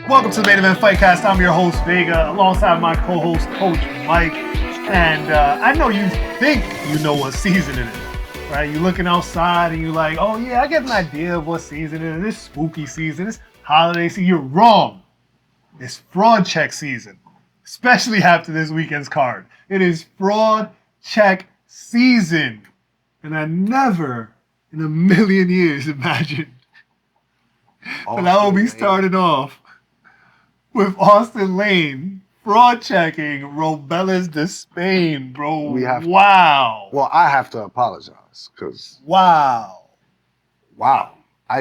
Welcome to the Main Event Fightcast. I'm your host, Vega, alongside my co-host, Coach Mike. And I know you think you know what season it is, right? You're looking outside and you're like, oh yeah, I get an idea of what season it is. It's spooky season, it's holiday season. You're wrong. It's fraud check season, especially after this weekend's card. It is fraud check season. And I never in a million years imagined that I will be starting off with Austin Lane fraud checking Robelis de Spain, bro. Wow. Well, I have to apologize because wow. I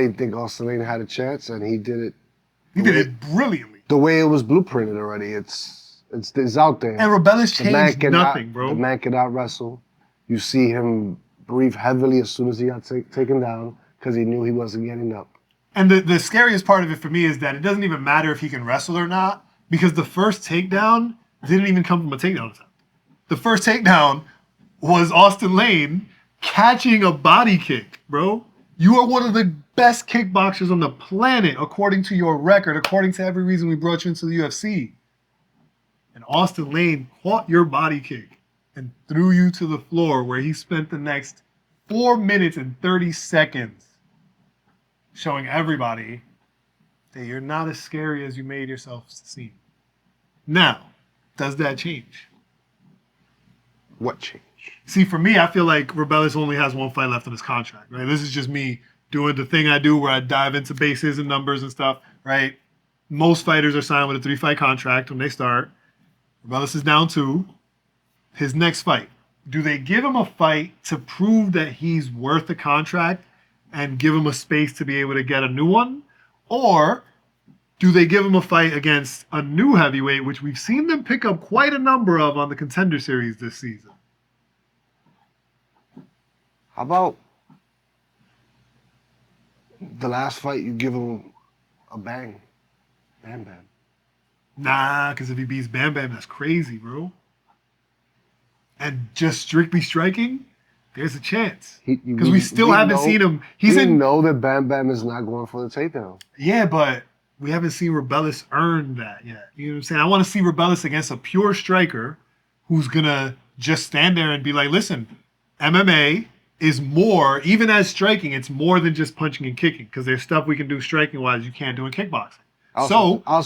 didn't think Austin Lane had a chance, and he did it. He did it brilliantly. The way it was blueprinted already, it's out there. And Robelis changed nothing, bro. The man cannot wrestle. You see him breathe heavily as soon as he got taken down because he knew he wasn't getting up. And the scariest part of it for me is that it doesn't even matter if he can wrestle or not, because the first takedown didn't even come from a takedown attempt. The first takedown was Austin Lane catching a body kick, bro. You are one of the best kickboxers on the planet, according to your record, according to every reason we brought you into the UFC. And Austin Lane caught your body kick and threw you to the floor, where he spent the next 4 minutes and 30 seconds showing everybody that you're not as scary as you made yourself seem. Now, does that change? What change? See, for me, I feel like Robelis only has one fight left on his contract, right? This is just me doing the thing I do where I dive into bases and numbers and stuff, right? Most fighters are signed with a 3-fight contract when they start. Robelis is down 2. His next fight, do they give him a fight to prove that he's worth the contract and give him a space to be able to get a new one? Or do they give him a fight against a new heavyweight, which we've seen them pick up quite a number of on the Contender Series this season? How about the last fight you give him a bang? Bam Bam. Nah, because if he beats Bam Bam, that's crazy, bro. And just strictly striking, there's a chance. Because we still haven't seen him. We know that Bam Bam is not going for the takedown. Yeah, but we haven't seen Robelis earn that yet. You know what I'm saying? I want to see Robelis against a pure striker who's going to just stand there and be like, listen, MMA is more, even as striking, it's more than just punching and kicking, because there's stuff we can do striking-wise you can't do in kickboxing.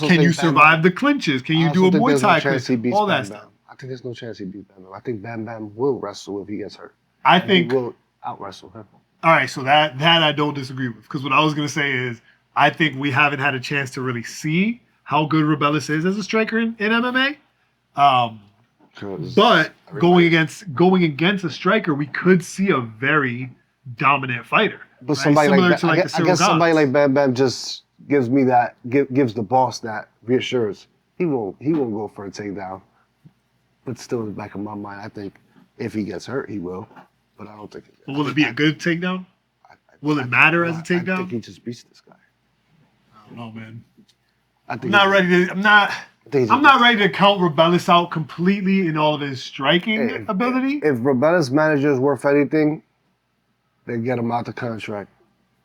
Can you survive the clinches? Can you do a Muay Thai clinch? All that stuff. I think there's no chance he beats Bam Bam. I think Bam Bam will wrestle if he gets hurt. I think he will out-wrestle him. All right, so that I don't disagree with, because what I was going to say is I think we haven't had a chance to really see how good Robelis is as a striker in MMA. But going against a striker, we could see a very dominant fighter. But somebody like I guess somebody like Bam Bam just gives the boss that reassurance. He won't go for a takedown. But still, in the back of my mind, I think if he gets hurt, he will. But I don't think. Will it be a good takedown? Will it matter as a takedown? I think he just beats this guy. I don't know, man. I'm not ready to count Robelis out completely in all of his striking ability. If Robelis' manager is worth anything, they get him out the contract.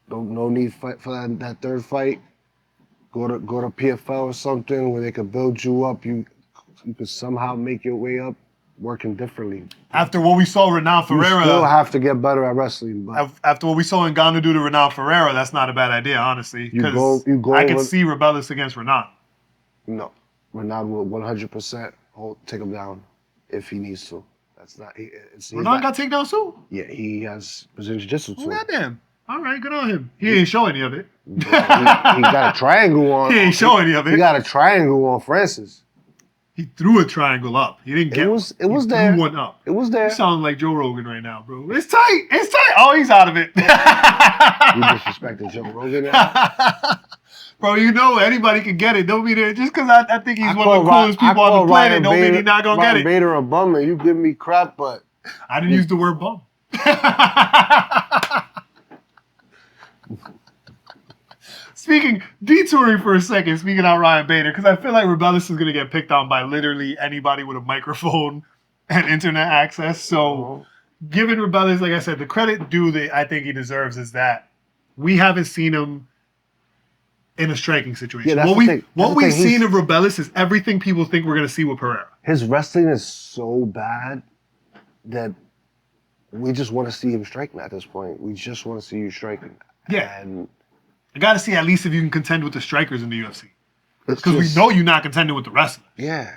No need for that third fight. Go to PFL or something where they could build you up. You could somehow make your way up working differently. After what we saw Renan Ferreira... You still have to get better at wrestling. But after what we saw Ngannou do to Renan Ferreira, that's not a bad idea, honestly. Because I could see Robelis against Renan. No. Renan will 100% take him down if he needs to. That's not... Renan got taken down too? Yeah, he has Brazilian Jiu-Jitsu too. Oh, goddamn. All right, good on him. He ain't show any of it. he got a triangle on... He ain't show any of it. He got a triangle on Francis. He threw a triangle up. He didn't get it. It was there. Threw one up. It was there. You sound like Joe Rogan right now, bro. It's tight. It's tight. Oh, he's out of it. You disrespecting Joe Rogan now? Bro, you know anybody can get it. Don't be there. Just because I think he's one of the coolest people on the planet, don't mean he's not going to get it. Bader a bum, and you give me crap, but... I didn't use the word bum. Detouring for a second, speaking out Ryan Bader, because I feel like Robelis is going to get picked on by literally anybody with a microphone and internet access. So, giving Robelis, like I said, the credit due that I think he deserves is that we haven't seen him in a striking situation. Yeah, that's what the thing. what we've seen of Rebellis is everything people think we're gonna see with Pereira. His wrestling is so bad that we just want to see him striking at this point. We just want to see you striking. Yeah. And I gotta see at least if you can contend with the strikers in the UFC. it's Because we just- know you're not contending with the wrestlers. Yeah.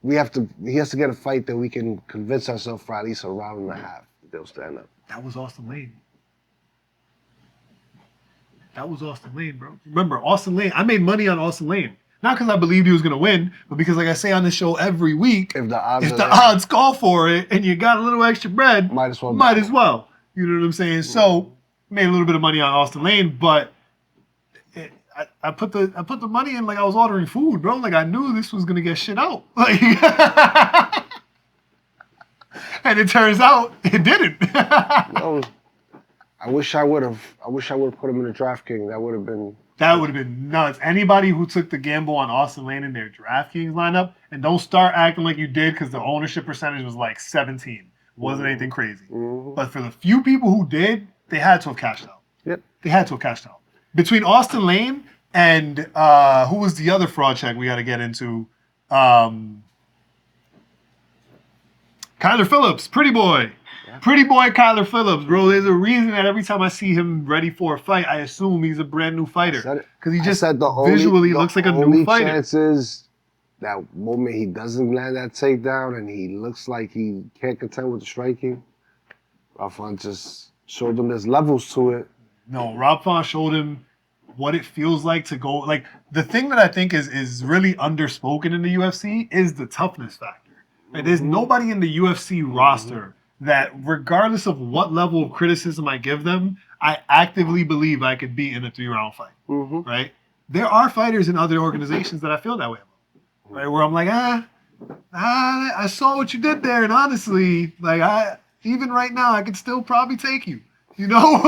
He has to get a fight that we can convince ourselves for at least a round and a half that they'll stand up. That was Austin Lane. That was Austin Lane, bro. Remember, Austin Lane, I made money on Austin Lane. Not because I believed he was going to win, but because, like I say on this show every week, If the odds if are the there, odds call for it and you got a little extra bread, might as well. might as well. You know what I'm saying? So, made a little bit of money on Austin Lane, but I put the money in like I was ordering food, bro. Like I knew this was going to get shit out. Like, and it turns out it didn't. No, I wish I would have put him in the DraftKings. That would have been. That would have been nuts. Anybody who took the gamble on Austin Lane in their DraftKings lineup, and don't start acting like you did because the ownership percentage was like 17. Wasn't anything crazy. Mm-hmm. But for the few people who did, they had to have cashed out. Yep. They had to have cashed out. Between Austin Lane and who was the other fraud check we got to get into? Kyler Phillips, pretty boy. Pretty boy Kyler Phillips, bro. There's a reason that every time I see him ready for a fight, I assume he's a brand new fighter. Because he just visually looks like a new fighter. The only chance is that moment he doesn't land that takedown and he looks like he can't contend with the striking. Rafan just showed him there's levels to it. No, Rob Font showed him what it feels like to go. Like, the thing that I think is really underspoken in the UFC is the toughness factor. Like, there's nobody in the UFC roster that, regardless of what level of criticism I give them, I actively believe I could beat in a 3-round fight, right? There are fighters in other organizations that I feel that way about, right? Where I'm like, I saw what you did there, and honestly, like, even right now, I could still probably take you, you know?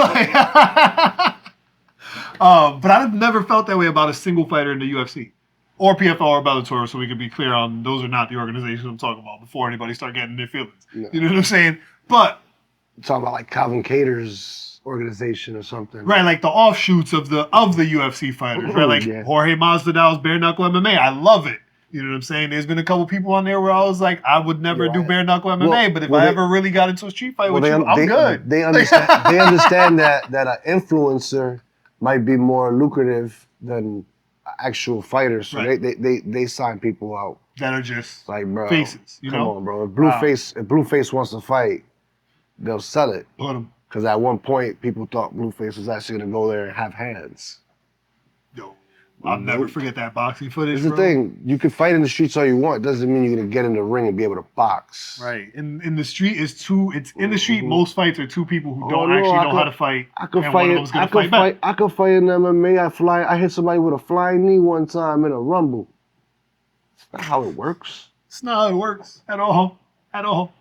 But I've never felt that way about a single fighter in the UFC. Or PFL or Bellator, so we can be clear on those are not the organizations I'm talking about before anybody start getting their feelings. No. You know what I'm saying? But I'm talking about like Calvin Cater's organization or something. right, like the offshoots of the UFC fighters, right? Like Jorge Masvidal's bare knuckle MMA. I love it. You know what I'm saying? There's been a couple people on there where I was like, I would never do bare knuckle MMA, but if I ever really got into a street fight with you, I'm good. They understand. They understand that an influencer might be more lucrative than actual fighters, so they sign people out that are just like, bro, faces. You come know? on, bro. If Blueface wants to fight, they'll sell it. Put him. Because at one point, people thought Blueface was actually gonna go there and have hands. Yo, I'll never forget that boxing footage. Here's the thing: you can fight in the streets all you want. It doesn't mean you're gonna get in the ring and be able to box. Right. In the street is two. It's in the street. Most fights are two people who don't actually know how to fight. I could fight in MMA. I hit somebody with a flying knee one time in a rumble. That's not how it works. It's not how it works at all. At all.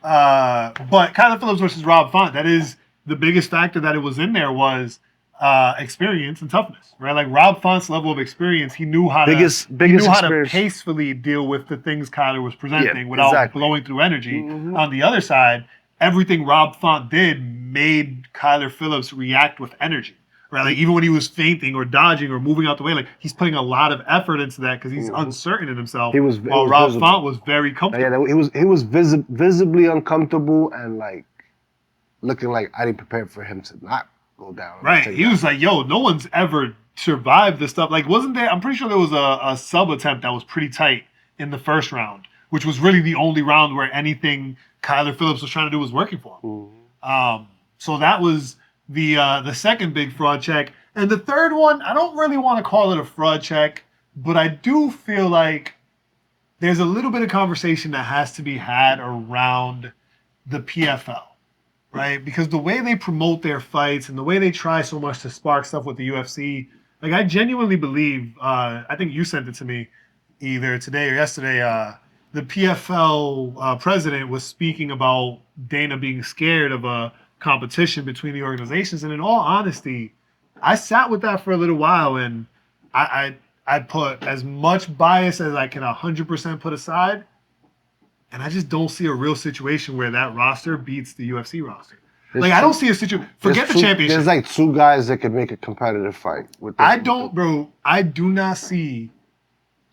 But Kyler Phillips versus Rob Font, that is the biggest factor that it was in there was experience and toughness, right? Like Rob Font's level of experience, he knew how to peacefully deal with the things Kyler was presenting without blowing through energy. On the other side, everything Rob Font did made Kyler Phillips react with energy, right? Like even when he was feinting or dodging or moving out the way, like he's putting a lot of effort into that because he's uncertain in himself. While Rob Font was very comfortable. Yeah, he was visibly uncomfortable and like looking like I didn't prepare for him to not go down. Right. He was like, yo, no one's ever survived this stuff. Like, wasn't there, I'm pretty sure there was a sub attempt that was pretty tight in the first round, which was really the only round where anything Kyler Phillips was trying to do was working for him. So that was the second big fraud check. And the third one, I don't really want to call it a fraud check, but I do feel like there's a little bit of conversation that has to be had around the PFL. Right? Because the way they promote their fights and the way they try so much to spark stuff with the UFC, like I genuinely believe, I think you sent it to me either today or yesterday, the PFL president was speaking about Dana being scared of a competition between the organizations. And in all honesty, I sat with that for a little while and I put as much bias as I can 100% put aside. And I just don't see a real situation where that roster beats the UFC roster. Like, I don't see a situation. Forget the championship. There's like 2 guys that could make a competitive fight. I do not see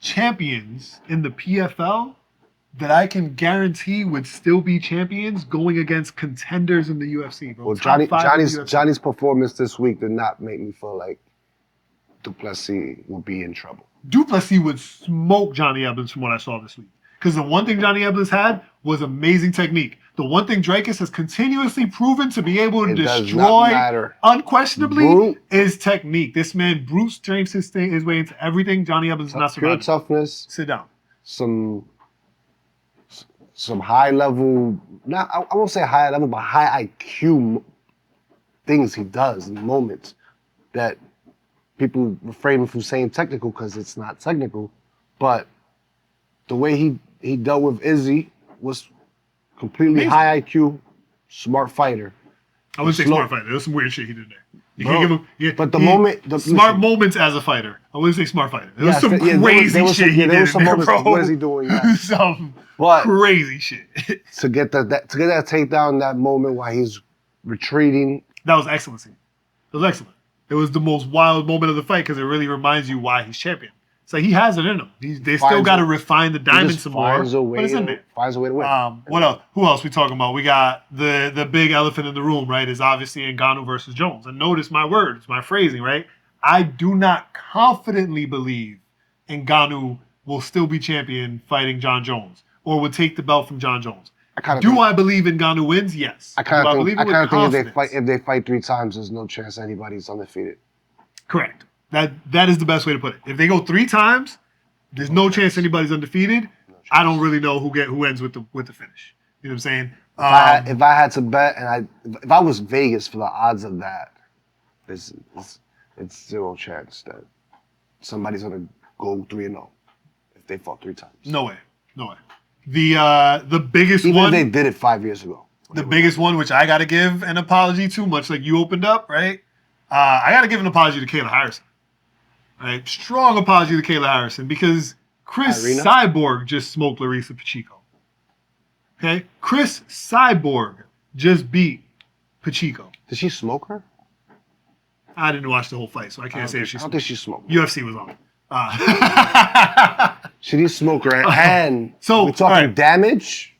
champions in the PFL that I can guarantee would still be champions going against contenders in the UFC, bro. Well, Top 5 in the UFC. Johnny's performance this week did not make me feel like Duplessis will be in trouble. Duplessis would smoke Johnny Evans from what I saw this week. Because the one thing Johnny Evans had was amazing technique. The one thing Dracus has continuously proven to be able to destroy unquestionably is technique. This man brute strengths his way into everything. Johnny Evans is not surviving. Pure toughness. Sit down. Some high level, I won't say high level, but high IQ things he does in moments that people refrain from saying technical because it's not technical. But the way he dealt with Izzy was completely high IQ, smart fighter. I wouldn't say smart fighter. There's some weird shit he did there. You can give him, but the moment, smart moments as a fighter. I wouldn't say smart fighter. There was some crazy shit he did in there, bro. What is he doing? Some crazy shit. to get that takedown, that moment while he's retreating. That was excellency. It was excellent. It was the most wild moment of the fight because it really reminds you why he's champion. It's like he has it in him. They still got to refine the diamond some more. But it's in there. Finds a way to win. What else? Who else we talking about? We got the big elephant in the room, right? Is obviously Ngannou versus Jones. And notice my words, my phrasing, right? I do not confidently believe Ngannou will still be champion fighting John Jones or would take the belt from John Jones. I believe Ngannou wins? Yes. I kind of think if they fight 3 times, there's no chance anybody's undefeated. Correct. That is the best way to put it. If they go 3 times, there's no chance anybody's undefeated. I don't really know who ends with the finish. You know what I'm saying? If I had to bet, and if I was Vegas for the odds of that, it's 0 chance that somebody's gonna go 3-0 if they fought 3 times. No way. The biggest one. Even if they did it 5 years ago. The biggest one, which I got to give an apology to, much like you opened up, right? I got to give an apology to Kayla Harrison. Right? Strong apology to Kayla Harrison because Chris Cyborg just smoked Larissa Pacheco. Okay? Chris Cyborg just beat Pacheco. Did she smoke her? I didn't watch the whole fight, so I can't say if she smoked. I don't think she smoked. UFC was on. She didn't smoke her. And so we're talking damage?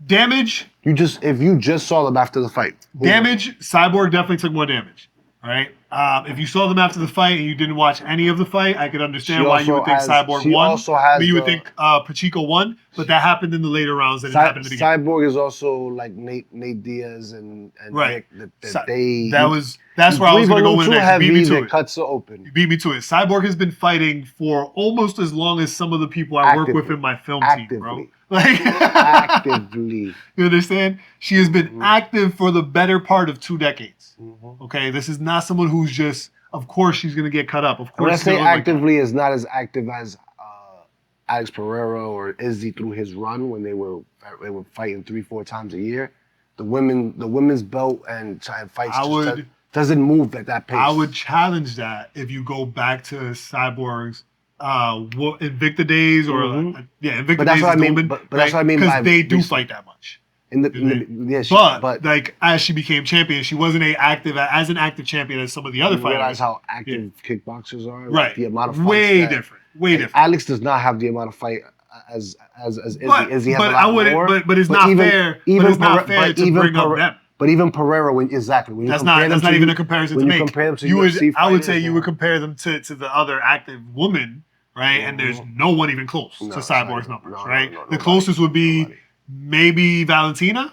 Damage. If you just saw them after the fight. Damage, Cyborg definitely took more damage. All right. If you saw them after the fight and you didn't watch any of the fight, I could understand why you would think Cyborg won. You would think Pacheco won, but that happened in the later rounds. That happened in the beginning. Cyborg is also like Nate Diaz and right. Nick. That's where I was going to go with next. You beat me to it. Cuts are open. You beat me to it. Cyborg has been fighting for almost as long as some of the people I work with in my film team, bro. Like actively. You understand? She has been active for the better part of 2 decades. Okay, this is not someone who's just. Of course, she's gonna get cut up. Of course, when I say actively, is not as active as Alex Pereira or Izzy through his run when they were fighting 3-4 times a year. The women's belt and fights doesn't move at that pace. I would challenge that if you go back to Cyborg's Invicta days or Invicta days. But that's what I mean because they do fight that much. But like as she became champion, she wasn't as an active champion as some of the other fighters. Realize how active kickboxers are, right? The amount of fights way different. Alex does not have the amount of fight as Izzy. Izzy has a lot more. But it's not fair. But it's not fair to bring up them. But even Pereira, that's not even a comparison to make. Compare them to I would say you would compare them to the other active woman, right? And there's no one even close to Cyborg's numbers, right? The closest would be maybe Valentina.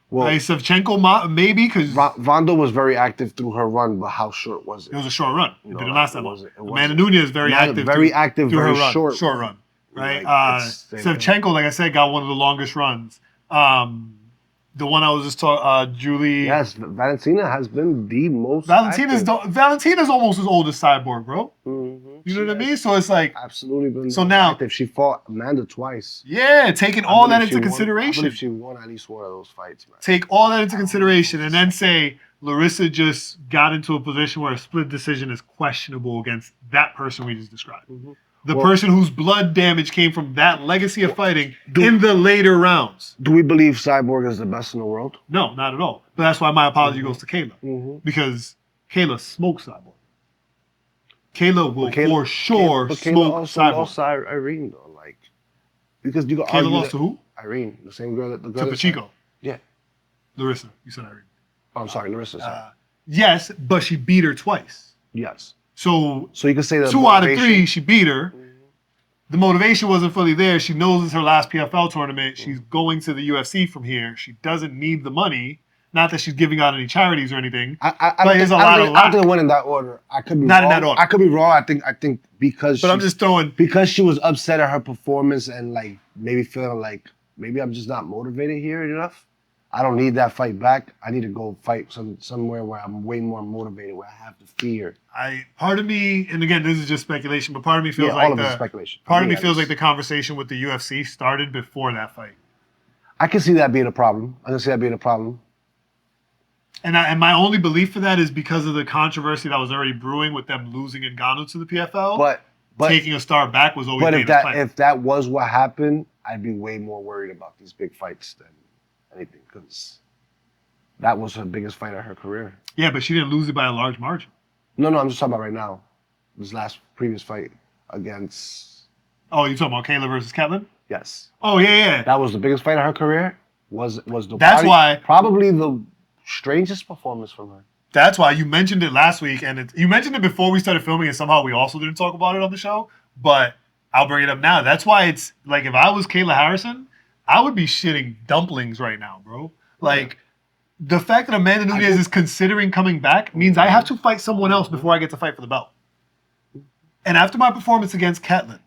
Well, Savchenko, maybe, because Vondo was very active through her run, but how short was it? It was a short run. It didn't last that long. Amanda Nunes is very active through her run. Short run, right? Savchenko, like I said, got one of the longest runs. The one I was just talking, Julie. Yes, Valentina has been the most. Valentina's almost as old as Cyborg, bro. You know what I mean? So it's like absolutely been. So now, active. She fought Amanda twice. Yeah, taking all that into consideration. I believe she won at least one of those fights, man. Take all that into consideration, and then say Larissa just got into a position where a split decision is questionable against that person we just described. The person whose blood damage came from that legacy of fighting in the later rounds. Do we believe Cyborg is the best in the world? No, not at all. But that's why my apology goes to Kayla. Because Kayla smokes Cyborg. Kayla will for sure But Kayla smoke also Cyborg. lost Irene though, like because you could Kayla argue lost that to who? Irene, the same girl that the To girl that- Pacheco. Yeah. Larissa. You said Irene. Oh, I'm sorry, Larissa. Sorry. Yes, but she beat her twice. Yes. So you can say that 2 out of 3, she beat her. The motivation wasn't fully there. She knows it's her last PFL tournament. She's going to the UFC from here. She doesn't need the money. Not that she's giving out any charities or anything. I but there's a lot of I don't think it went in that order. I could be Not wrong. in that order. I could be wrong. I think because But I'm just throwing. because she was upset at her performance and like maybe feeling like maybe I'm just not motivated here enough. I don't need that fight back. I need to go fight somewhere where I'm way more motivated, where I have the fear. Part of me, and again, this is just speculation, but part of me feels all like of it is speculation. Part of me feels like the conversation with the UFC started before that fight. I can see that being a problem. And my only belief for that is because of the controversy that was already brewing with them losing Ngannou to the PFL. But taking a star back was always. But Dana's if that was what happened, I'd be way more worried about these big fights than anything because that was her biggest fight of her career. Yeah, but she didn't lose it by a large margin. No, I'm just talking about right now. This previous fight against. Oh, you're talking about Kayla versus Ketlin? Yes. Oh yeah. That was the biggest fight of her career. Was the. That's why probably the strangest performance from her. That's why you mentioned it last week, and you mentioned it before we started filming, and somehow we also didn't talk about it on the show. But I'll bring it up now. That's why it's like if I was Kayla Harrison, I would be shitting dumplings right now, bro. Like the fact that Amanda Nunes is considering coming back means I have to fight someone else before I get to fight for the belt. And after my performance against Ketlin,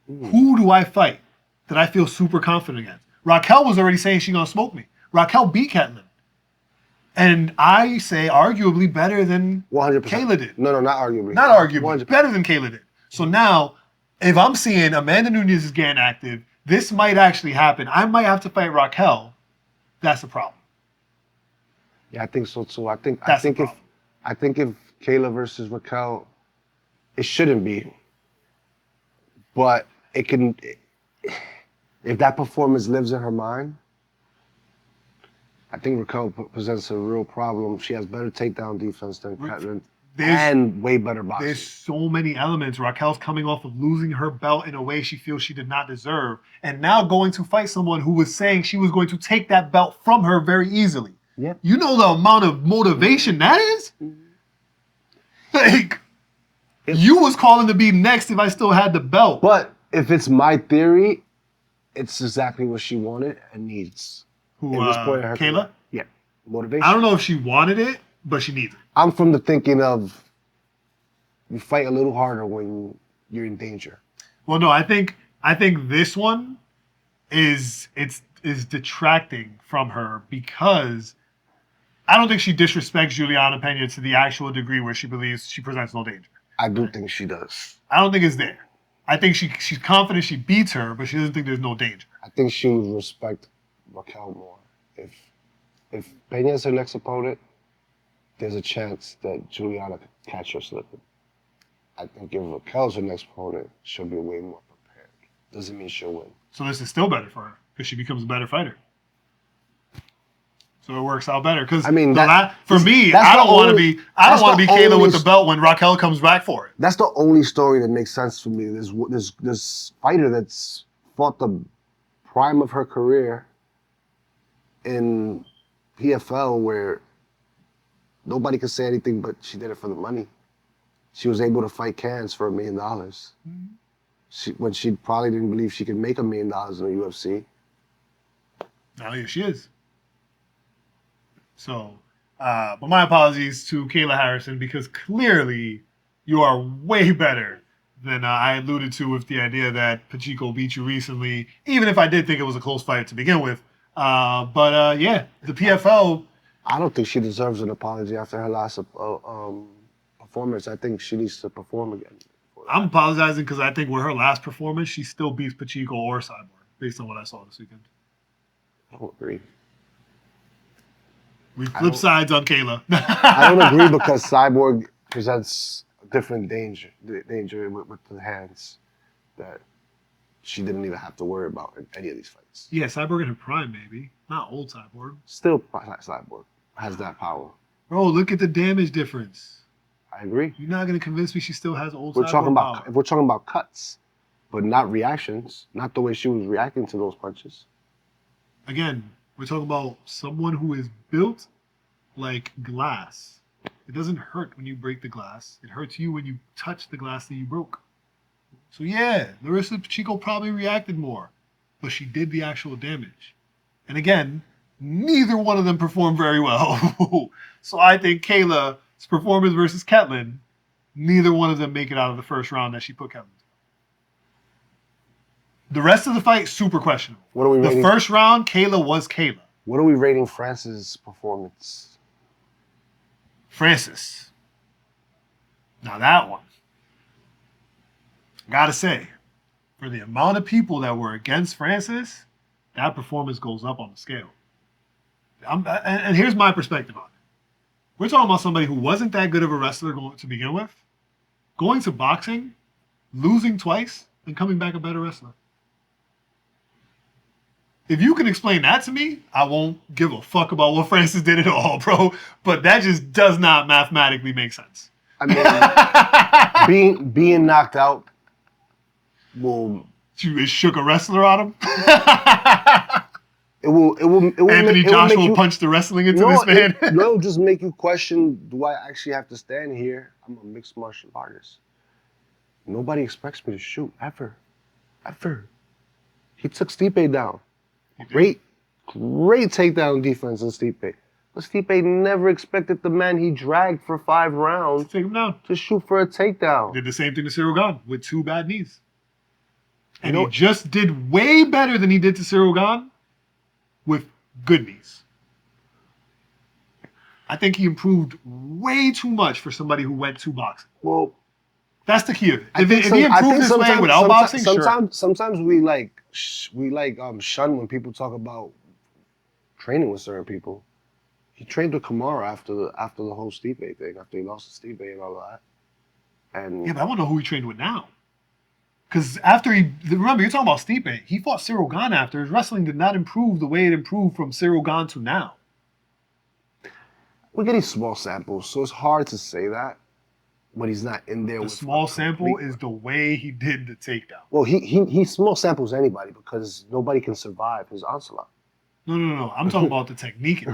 who do I fight that I feel super confident against? Raquel was already saying she's gonna smoke me. Raquel beat Ketlin. And I say arguably better than 100%. Kayla did. No, not arguably. Not arguably. 100%. Better than Kayla did. So now, if I'm seeing Amanda Nunes is getting active, this might actually happen. I might have to fight Raquel. That's a problem. Yeah, I think so too. I think if Kayla versus Raquel, it shouldn't be. But it can, if that performance lives in her mind, I think Raquel presents a real problem. She has better takedown defense than Ketlin and way better boxing. There's so many elements. Raquel's coming off of losing her belt in a way she feels she did not deserve, and now going to fight someone who was saying she was going to take that belt from her very easily. Yeah. You know the amount of motivation that is? Like, you was calling to be next if I still had the belt. But if it's my theory, it's exactly what she wanted and needs. Who, Kayla? Yeah. Motivation. I don't know if she wanted it, but she needs it. I'm from the thinking of you fight a little harder when you're in danger. Well, no, I think this one is detracting from her because I don't think she disrespects Juliana Pena to the actual degree where she believes she presents no danger. I do think she does. I don't think it's there. I think she's confident she beats her, but she doesn't think there's no danger. I think she would respect Raquel more. If Pena's her next opponent, there's a chance that Juliana could catch her slipping. I think if Raquel's her next opponent, she'll be way more prepared. Doesn't mean she'll win. So this is still better for her because she becomes a better fighter. So it works out better because I don't want to be Kayla with the belt when Raquel comes back for it. That's the only story that makes sense for me. This fighter that's fought the prime of her career in PFL where nobody could say anything but she did it for the money. She was able to fight cans for $1 million. When she probably didn't believe she could make $1 million in the UFC. Now here she is. So, but my apologies to Kayla Harrison because clearly you are way better than I alluded to with the idea that Pacheco beat you recently, even if I did think it was a close fight to begin with. But yeah, the PFL. I don't think she deserves an apology after her last performance. I think she needs to perform again. I'm apologizing because I think with her last performance, she still beats Pacheco or Cyborg, based on what I saw this weekend. I don't agree. We flip sides on Kayla. I don't agree because Cyborg presents a different danger with the hands that she didn't even have to worry about in any of these fights. Yeah, Cyborg in her prime, maybe. Not old Cyborg. Still, Cyborg has that power. Bro, look at the damage difference. I agree. You're not gonna convince me she still has old We're Cyborg talking about power. if we're talking about cuts, but not reactions, not the way she was reacting to those punches. Again, we're talking about someone who is built like glass. It doesn't hurt when you break the glass. It hurts you when you touch the glass that you broke. So yeah, Larissa Pacheco probably reacted more, but she did the actual damage. And again, neither one of them performed very well. So I think Kayla's performance versus Ketlin, neither one of them make it out of the first round that she put Ketlin. The rest of the fight, super questionable. What are we rating? The first round, Kayla was Kayla. What are we rating Francis' performance? Francis. Now that one, gotta say, for the amount of people that were against Francis, that performance goes up on the scale. And here's my perspective on it. We're talking about somebody who wasn't that good of a wrestler to begin with, going to boxing, losing twice, and coming back a better wrestler. If you can explain that to me, I won't give a fuck about what Francis did at all, bro. But that just does not mathematically make sense. I mean, being knocked out will. It shook a wrestler on him. It will. Anthony Joshua punched the wrestling into this man. It'll just make you question: do I actually have to stand here? I'm a mixed martial artist. Nobody expects me to shoot ever. He took Stipe down. Great takedown defense in Stipe. But Stipe never expected the man he dragged for 5 rounds Take him down. to shoot for a takedown. Did the same thing to Cyril Gane with 2 bad knees. And he just did way better than he did to Cyril Gane with good knees. I think he improved way too much for somebody who went to boxing. Well, that's the key of it. If he improved his way without boxing, sure. Sometimes we shun when people talk about training with certain people. He trained with Kamara after the whole Stipe thing, after he lost to Stipe and all that. And yeah, but I want to know who he trained with now. Because remember, you're talking about Stipe. He fought Cyril Gane after. His wrestling did not improve the way it improved from Cyril Gane to now. We're getting small samples, so it's hard to say that when he's not in there. The with small sample is the way he did the takedown. Well, he small samples anybody because nobody can survive his onslaught. No. I'm talking about the technique.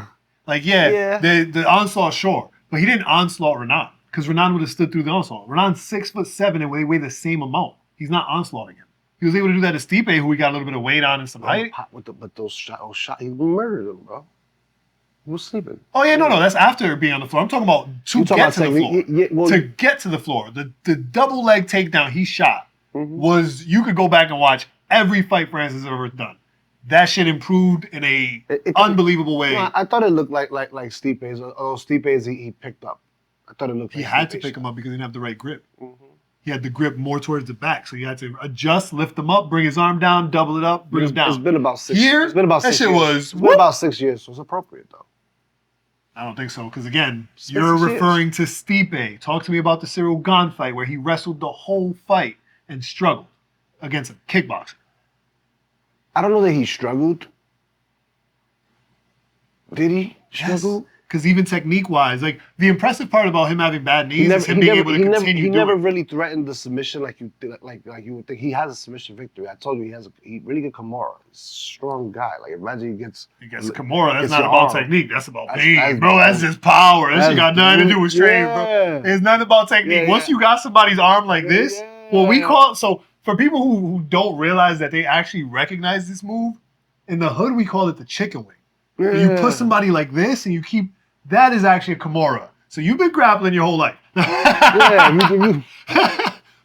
Like, the onslaught, sure. But he didn't onslaught Renan. Because Renan would have stood through the onslaught. Renan's 6'7" and they weigh the same amount. He's not onslaughting him. He was able to do that to Stipe, who he got a little bit of weight on and some height. But those shots, he murdered him, bro. He was sleeping. Oh, yeah, no. That's after being on the floor. I'm talking about to get to the floor. To get to the floor. The double leg takedown he shot was, you could go back and watch every fight Francis has ever done. That shit improved in a unbelievable way. No, I thought it looked like Stipe's. Stipe's he picked up. I thought it looked like he had to pick him up because he didn't have the right grip. Mm-hmm. He had the grip more towards the back, so he had to adjust, lift him up, bring his arm down, double it up, bring him down. It's been about 6 years. It's been about 6 years. It's been about 6 years, so it's appropriate though. I don't think so, because again, you're referring to Stipe. Talk to me about the Cyril Gane fight where he wrestled the whole fight and struggled against a kickboxer. I don't know that he struggled. Did he struggle? Because even technique-wise, like the impressive part about him having bad knees is him being able to continue. He never really threatened the submission like you would think. He has a submission victory. I told you he has a really good Kimura. He's a strong guy. Like imagine he gets Kimura. That's not about technique. That's about pain, bro. That's just power. That shit got nothing to do with strength, bro. It's nothing about technique. Once you got somebody's arm like this, we call it. So for people who don't realize that they actually recognize this move, in the hood we call it the chicken wing. Yeah. You put somebody like this and you keep. That is actually a Kimura. So you've been grappling your whole life.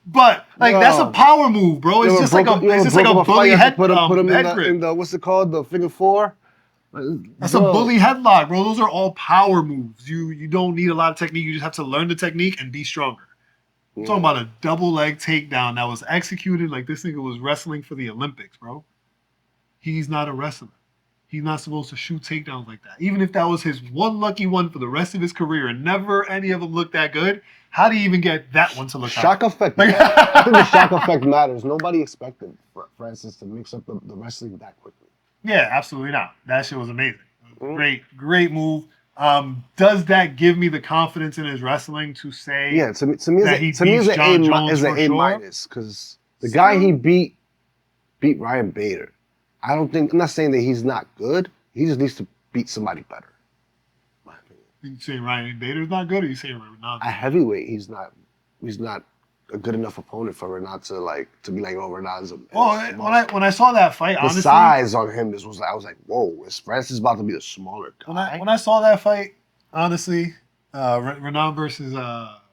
But that's a power move, bro. It's just like a bully head put him grip. In the what's it called? The figure 4. That's a bully headlock, bro. Those are all power moves. You don't need a lot of technique. You just have to learn the technique and be stronger. I'm talking about a double leg takedown that was executed like this nigga was wrestling for the Olympics, bro. He's not a wrestler. he's not supposed to shoot takedowns like that. Even if that was his one lucky one for the rest of his career and never any of them looked that good, how do you even get that one to look Shock high? effect. I think the shock effect matters. Nobody expected Francis to mix up the wrestling that quickly. Yeah, absolutely not. That shit was amazing. Mm. Great move. Does that give me the confidence in his wrestling to say Yeah, to me, that he it's an John Jones is an for A sure? minus because the guy he beat Ryan Bader. I'm not saying that he's not good. He just needs to beat somebody better. You saying Ryan Bader's not good, or you saying Renan? At heavyweight, he's not a good enough opponent for Renan to be like, oh, Renan's a. Well, when I saw that fight, the honestly, size on him I was like, whoa, is Francis about to be the smaller guy? when I saw that fight, honestly, Renan versus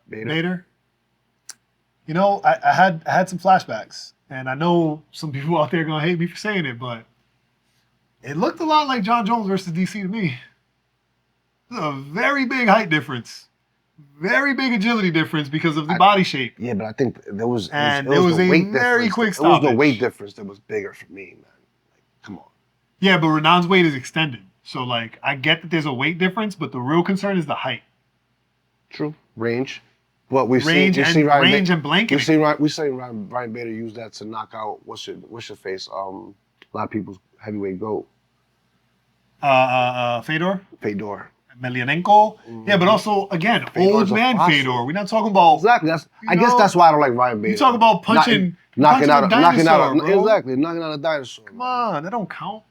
Bader, you know, I had some flashbacks, and I know some people out there gonna hate me for saying it, but it looked a lot like John Jones versus DC to me. There's a very big height difference, very big agility difference because of the body shape. Yeah, but I think there was it was was the a weight very difference. quick It was the stoppage. weight difference that was bigger for me, man. Like, come on. Yeah, but Renan's weight is extended, so like I get that there's a weight difference, but the real concern is the height. True range. But we've Range seen and Ryan blanketing. We've seen Ryan Bader use that to knock out what's your face a lot of people's heavyweight goat. Fedor. Mm-hmm. Emelianenko. Yeah, but also again, Fedor's old man a fossil. Fedor. We're not talking about Exactly. I guess that's why I don't like Ryan Bader. You talk about knocking knocking out a dinosaur, bro. exactly, knocking out a dinosaur. Come on, that don't count.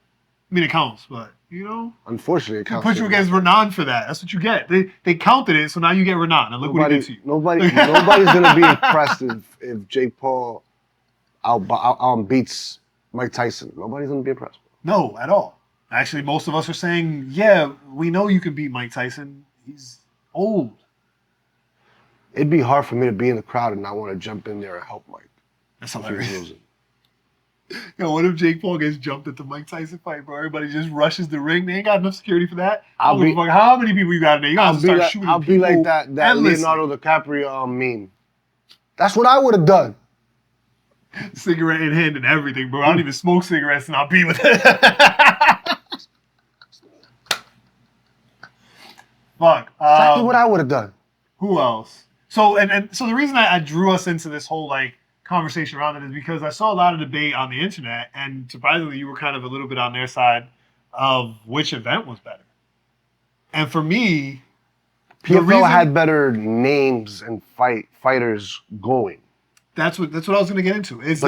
I mean, it counts, but you know, Unfortunately, it they counts. put you against Renan for that. That's what you get. They counted it, so now you get Renan. And look what he did to you. Nobody's gonna be impressed if Jake Paul beats Mike Tyson. Nobody's gonna be impressed. No, at all. Actually, most of us are saying, yeah, we know you can beat Mike Tyson. He's old. It'd be hard for me to be in the crowd and not want to jump in there and help Mike. That's if he's hilarious. losing. Yo, what if Jake Paul gets jumped at the Mike Tyson fight, bro? Everybody just rushes the ring. They ain't got enough security for that. I don't give a fuck how many people you got in there. You gotta start shooting I'll be like that Leonardo DiCaprio meme. That's what I would have done. Cigarette in hand and everything, bro. I don't even smoke cigarettes and I'll be with it. Fuck. Exactly what I would have done. Who else? So so the reason I drew us into this whole like conversation around it is because I saw a lot of debate on the internet, and surprisingly, you were kind of a little bit on their side of which event was better. And for me, PFL had better names and fighters going. That's what I was going to get into. If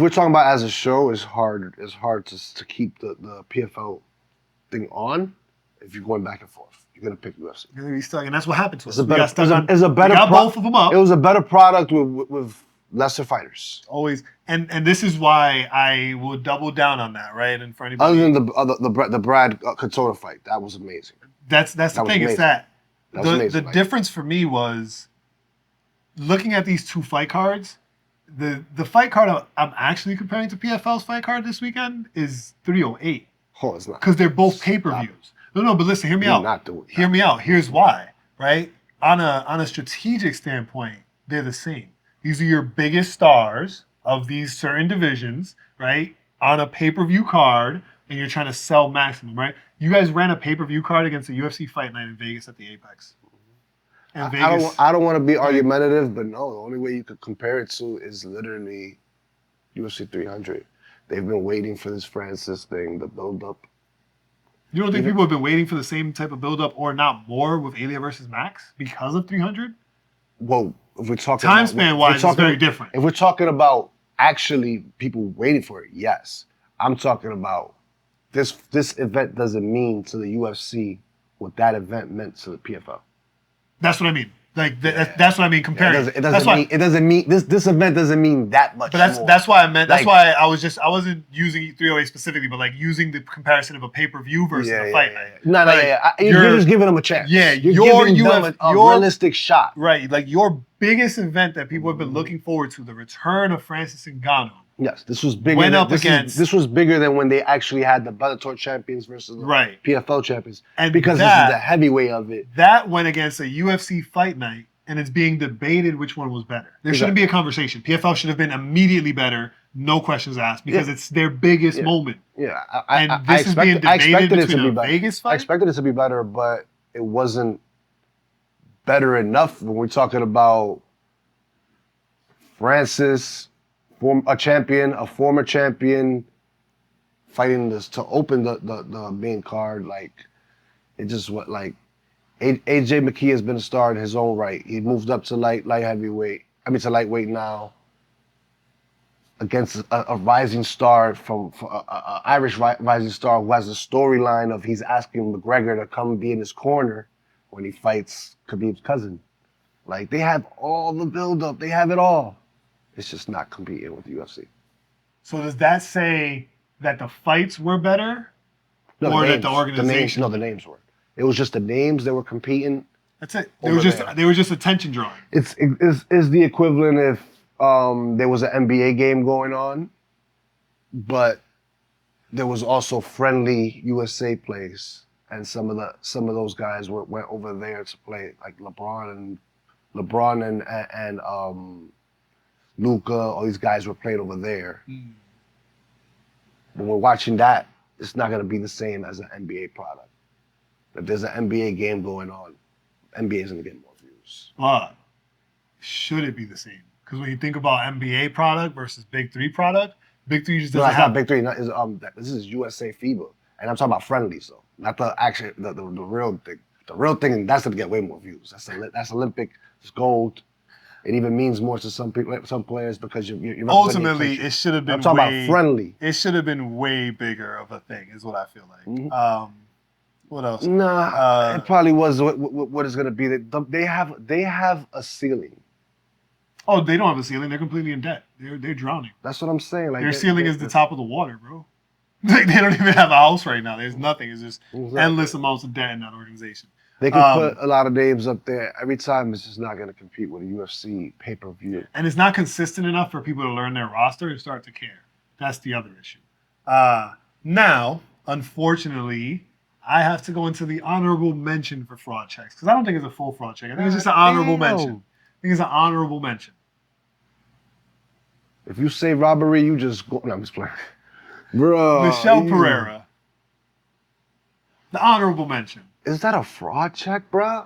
we're talking about as a show, it's hard to keep the PFL thing on if you're going back and forth. You're gonna pick UFC. You're gonna be stuck, and that's what happened to us. Both of them up. It was a better product with lesser fighters. Always, and this is why I will double down on that, right? And for anybody, other than the Brad Katona fight, that was amazing. That's the thing. It's that the difference for me was looking at these two fight cards. The fight card I'm actually comparing to PFL's fight card this weekend is 308. Oh, it's not. Because they're both pay-per-views. No, but listen, hear me out. Hear me out. Here's why, right? On a strategic standpoint, they're the same. These are your biggest stars of these certain divisions, right? On a pay-per-view card, and you're trying to sell maximum, right? You guys ran a pay-per-view card against a UFC Fight Night in Vegas at the Apex. And I don't want to be argumentative, but no, the only way you could compare it to is literally UFC 300. They've been waiting for this Francis thing, the build-up. You don't think people have been waiting for the same type of build-up or not more with Elia versus Max because of 300? Well, if we're talking time span-wise, it's very different. If we're talking about actually people waiting for it, yes. I'm talking about this event doesn't mean to the UFC what that event meant to the PFL. That's what I mean. Like that's what I mean comparing. It doesn't mean this event doesn't mean that much. But that's why I meant. That's why I wasn't using 308 specifically, but like using the comparison of a pay-per-view versus a fight night. No, you're just giving them a chance. Yeah, you're giving them a realistic shot. Right, like your biggest event that people have been looking forward to, the return of Francis Ngannou. Yes, this was bigger. This was bigger than when they actually had the Bellator champions versus the PFL champions. And because this is the heavyweight of it. That went against a UFC Fight Night and it's being debated which one was better. There shouldn't be a conversation. PFL should have been immediately better, no questions asked, because it's their biggest moment. Yeah, And this is being debated between a Vegas fight? I expected it to be better, but it wasn't better enough when we're talking about Francis, a champion, a former champion, fighting this to open the main card. Like, it just what like AJ McKee has been a star in his own right. He moved up to light heavyweight. I mean to lightweight now. Against a rising star from a Irish rising star who has a storyline of he's asking McGregor to come be in his corner when he fights Khabib's cousin. Like, they have all the build-up. They have it all. It's just not competing with the UFC. So does that say that the fights were better? Or that the organization? The names were. It was just the names that were competing. That's it. They were just attention drawing. It's the equivalent if there was an NBA game going on, but there was also friendly USA plays, and some of those guys went over there to play, like LeBron and Luka. All these guys were playing over there. When we're watching that, it's not going to be the same as an NBA product. If there's an NBA game going on, NBA is going to get more views. But should it be the same? Because when you think about NBA product versus Big Three product, Big Three just doesn't have... Not Big Three. This is USA FIBA. And I'm talking about friendlies, though. Not the real thing. The real thing, that's going to get way more views. That's Olympic. It's gold. It even means more to some people, some players, because you're ultimately, it should have been I'm talking about friendly. It should have been way bigger of a thing, is what I feel like. Mm-hmm. What else? Nah, it probably was what it's going to be. They have a ceiling. Oh, they don't have a ceiling. They're completely in debt. They're drowning. That's what I'm saying. Like, their ceiling is the top of the water, bro. They don't even have a house right now. There's nothing. It's just endless amounts of debt in that organization. They can put a lot of names up there. Every time, it's just not going to compete with a UFC pay-per-view. And it's not consistent enough for people to learn their roster and start to care. That's the other issue. Now, unfortunately, I have to go into the honorable mention for fraud checks, because I don't think it's a full fraud check. I think it's just an honorable mention. I think it's an honorable mention. If you say robbery, you just go. No, I'm just playing. Bro. Michelle Pereira. The honorable mention. Is that a fraud check, bro?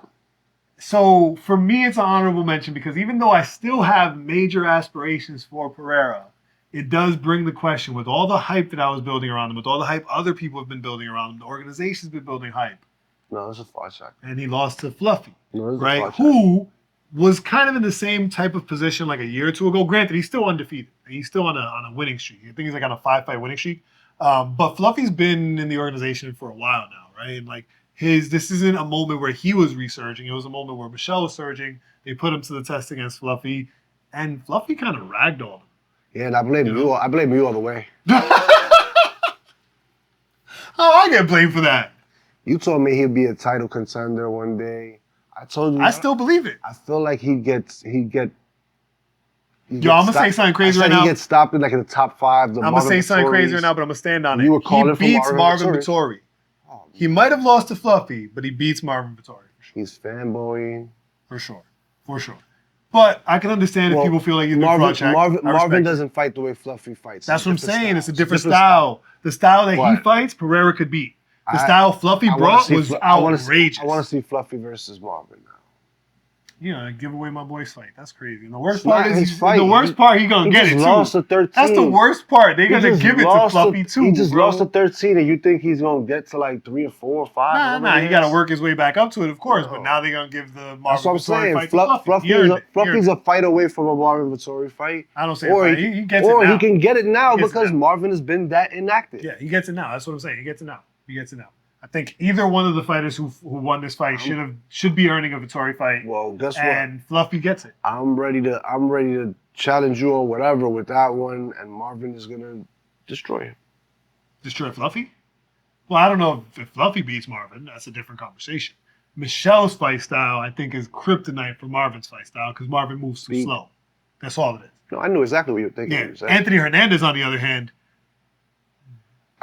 So for me, it's an honorable mention because even though I still have major aspirations for Pereira, it does bring the question, with all the hype that I was building around him, with all the hype other people have been building around him, the organization's been building hype. No, it's a fraud check. And he lost to Fluffy, right? Who was kind of in the same type of position like a year or two ago. Granted, he's still undefeated. He's still on a winning streak. I think he's like on a 5-fight winning streak. But Fluffy's been in the organization for a while now, right? And like this isn't a moment where he was resurging. It was a moment where Michelle was surging. They put him to the test against Fluffy, and Fluffy kind of ragdolled him. Yeah, and I blame you. I blame you all the way. How I get blamed for that? You told me he'd be a title contender one day. I told you. I still believe it. I feel like he'd get. Yo, I'm gonna say something crazy right now. He gets stopped in like in the top 5. I'm gonna say something crazy right now, but I'm gonna stand on it. You were calling he beats Marvin Vettori. Oh, he might have lost to Fluffy, but he beats Marvin Vettori. Sure. He's fanboying. For sure. But I can understand if people feel like he's Marvin doesn't fight the way Fluffy fights. That's what I'm saying. It's a different style. The style that he fights, Pereira could beat. The style Fluffy brought was outrageous. I want to see Fluffy versus Marvin now. Yeah, give away my boy's fight. That's crazy. And the worst part is he gonna get it too. Lost to 13. That's the worst part. They're gonna give it to Fluffy too. He just lost to 13, and you think he's gonna get to like 3 or 4 or 5? Nah. He gotta work his way back up to it, of course. But now they're gonna give the Marvin Vettori fight to Fluffy. Fluffy's a fight away from a Marvin Vettori fight. I don't say fight. He gets it now. Or he can get it now because Marvin has been that inactive. Yeah, he gets it now. That's what I'm saying. He gets it now. I think either one of the fighters who won this fight should be earning a Vettori fight. Well, guess what? And Fluffy gets it. I'm ready to challenge you on whatever with that one, and Marvin is gonna destroy him. Destroy Fluffy? Well, I don't know if Fluffy beats Marvin. That's a different conversation. Michelle's fight style, I think, is kryptonite for Marvin's fight style because Marvin moves too slow. That's all it is. No, I knew exactly what you were thinking. Yeah. Anthony Hernandez, on the other hand,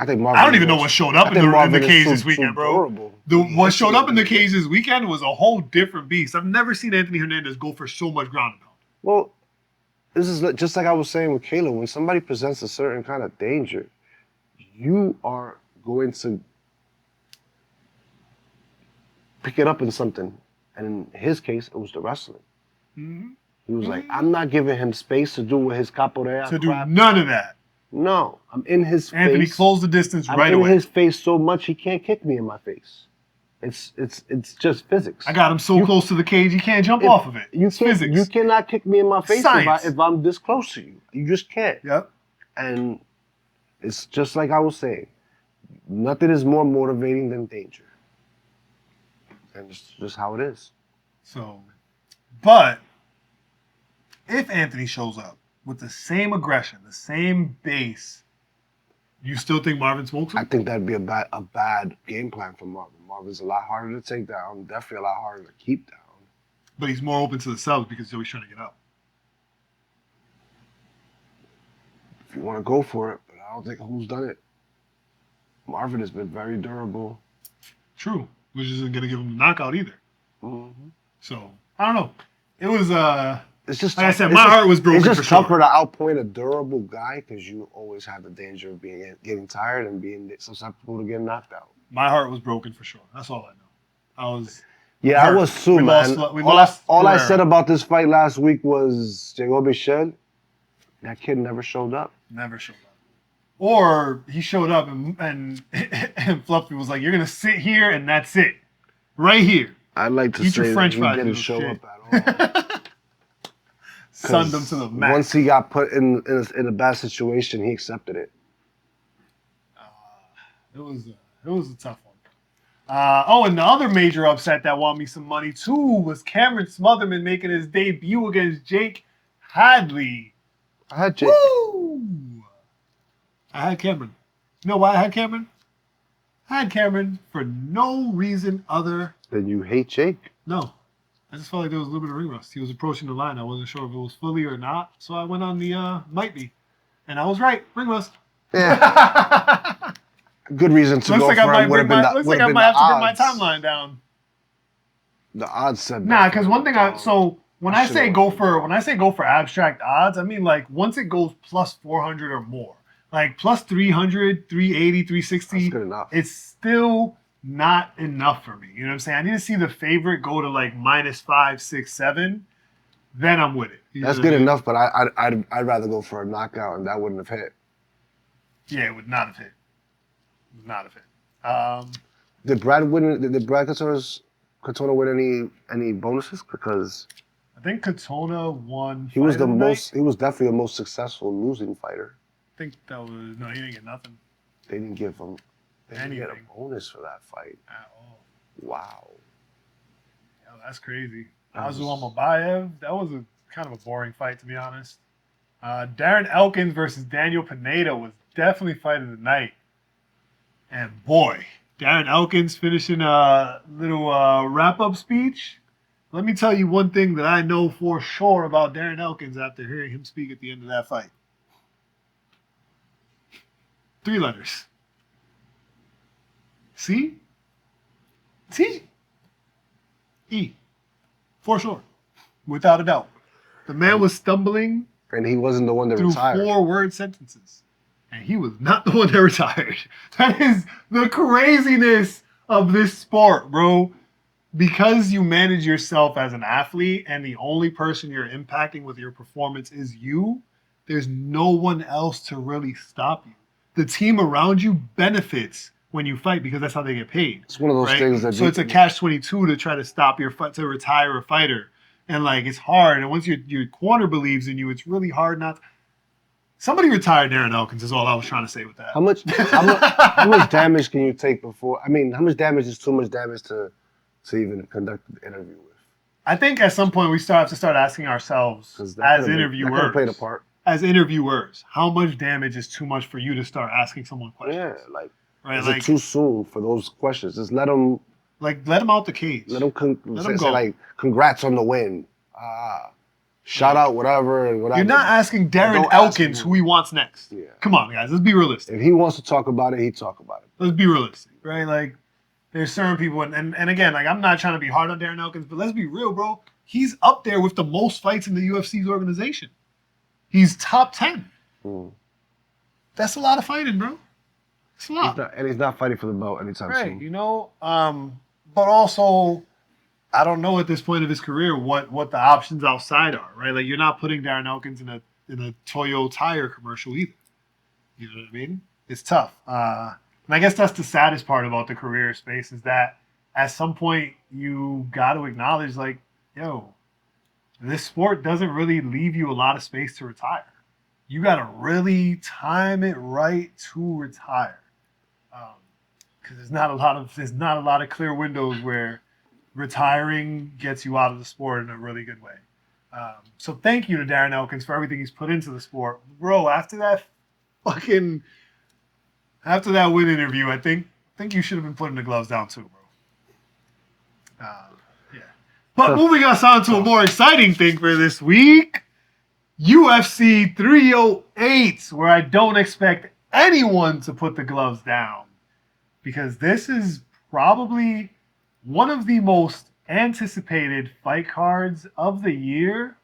I think Marvin. I don't even know what showed up in the cage this weekend, bro. Durable. What showed up in the cage this weekend was a whole different beast. I've never seen Anthony Hernandez go for so much ground and pound. Well, this is just like I was saying with Caleb. When somebody presents a certain kind of danger, you are going to pick it up in something. And in his case, it was the wrestling. Mm-hmm. He was like, I'm not giving him space to do with his capoeira To crap. do none of that. No, I'm in his face. Anthony closed the distance right I'm away. in his face so much he can't kick me in my face. It's just physics. I got him so close to the cage he can't jump off of it. It's physics. You cannot kick me in my face Science. if I'm this close to you. You just can't. Yep. And it's just like I was saying. Nothing is more motivating than danger. And it's just how it is. So, but if Anthony shows up with the same aggression, the same base, you still think Marvin smokes him? I think that'd be a bad game plan for Marvin. Marvin's a lot harder to take down, definitely a lot harder to keep down. But he's more open to the subs because he's always trying to get up. If you want to go for it, but I don't think who's done it. Marvin has been very durable. True, which isn't going to give him a knockout either. Mm-hmm. So, I don't know. It was, it's just like I said, my heart was broken It's for just sure. tougher to outpoint a durable guy because you always have the danger of getting tired and being susceptible to getting knocked out. My heart was broken for sure. That's all I know. I was... Yeah, hurt. I was too, man. All I said about this fight last week was Diego Michel. That kid never showed up. Never showed up. Or he showed up and Fluffy was like, "You're gonna sit here and that's it, right here." I'd like to Eat say your French that fries, he didn't little show shit. up at all. Sunned him to the max. Once he got put in a bad situation, he accepted it. It was a tough one. And the other major upset that won me some money too was Cameron Smotherman making his debut against Jake Hadley. I had Jake. Woo! I had Cameron. You know why I had Cameron? I had Cameron for no reason other. Then you hate Jake. No. I just felt like there was a little bit of ring rust. He was approaching the line. I wasn't sure if it was fully or not. So I went on the might be. And I was right. Ring rust. Yeah. Good reason to Looks go like for him. I might have to bring my timeline down. The odds said Nah, because one thing when I say go for abstract odds, I mean like once it goes plus 400 or more. Like plus 300, 380, 360. That's good enough. It's still not enough for me. You know what I'm saying? I need to see the favorite go to like -5, 6, 7. Then I'm with it. That's good enough, but I'd rather go for a knockout, and that wouldn't have hit. Yeah, it would not have hit. It would not have hit. Did Brad win? Did Brad Katona win any bonuses? Because I think Katona won. He was definitely the most successful losing fighter. I think that was no. He didn't get nothing. They didn't give him. They didn't get a Anything. bonus for that fight. At all. Wow. Yeah, that's crazy. Azul Amabayev, that was a kind of a boring fight, to be honest. Darren Elkins versus Daniel Pineda was definitely fight of the night. And boy, Darren Elkins finishing a little wrap-up speech. Let me tell you one thing that I know for sure about Darren Elkins after hearing him speak at the end of that fight. 3 letters. C? T? E. For sure. Without a doubt. The man was stumbling And he wasn't the one that through retired. 4-word sentences. And he was not the one that retired. That is the craziness of this sport, bro. Because you manage yourself as an athlete and the only person you're impacting with your performance is you, there's no one else to really stop you. The team around you benefits when you fight because that's how they get paid. It's one of those things that... So it's a catch-22 to try to stop your fight, to retire a fighter. And like, it's hard. And once your corner believes in you, it's really hard not... Somebody retired Darren Elkins is all I was trying to say with that. How much damage can you take before... I mean, how much damage is too much damage to even conduct an interview with? I think at some point we have to start asking ourselves as interviewers. That could have played a part. As interviewers, how much damage is too much for you to start asking someone questions? Yeah, like, right? is Like, it too soon for those questions? Just let them let them out the cage. Let them Let 'em go. say like, congrats on the win. shout out whatever and whatever. You're not asking Darren Don't ask Elkins him. who he wants next. Yeah. Come on, guys. Let's be realistic. If he wants to talk about it, he talk about it. Let's be realistic, right? Like, there's certain people, and again, like, I'm not trying to be hard on Darren Elkins, but let's be real, bro. He's up there with the most fights in the UFC's organization. He's top 10. That's a lot of fighting, bro. It's a lot. He's not fighting for the belt anytime Right, soon. you know? But also, I don't know at this point of his career what the options outside are, right? Like, you're not putting Darren Elkins in a Toyo tire commercial either. You know what I mean? It's tough. And I guess that's the saddest part about the career space is that at some point you got to acknowledge, like, yo, this sport doesn't really leave you a lot of space to retire. You got to really time it right to retire. Because there's not a lot of clear windows where retiring gets you out of the sport in a really good way. So thank you to Darren Elkins for everything he's put into the sport, bro. After that win interview, I think you should have been putting the gloves down too, bro. Yeah. But moving us on to a more exciting thing for this week, UFC 308, where I don't expect anyone to put the gloves down. Because this is probably one of the most anticipated fight cards of the year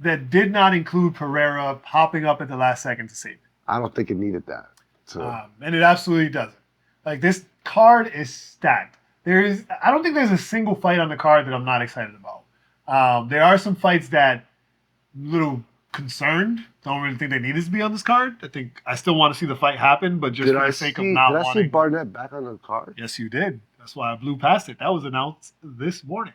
that did not include Pereira popping up at the last second to save it. I don't think it needed that. And it absolutely doesn't. Like, this card is stacked. I don't think there's a single fight on the card that I'm not excited about. There are some fights that I'm a little concerned. Don't really think they needed to be on this card. I still want to see the fight happen, but just for the sake of not wanting. Did I see Barnett back on the card? Yes, you did. That's why I blew past it. That was announced this morning.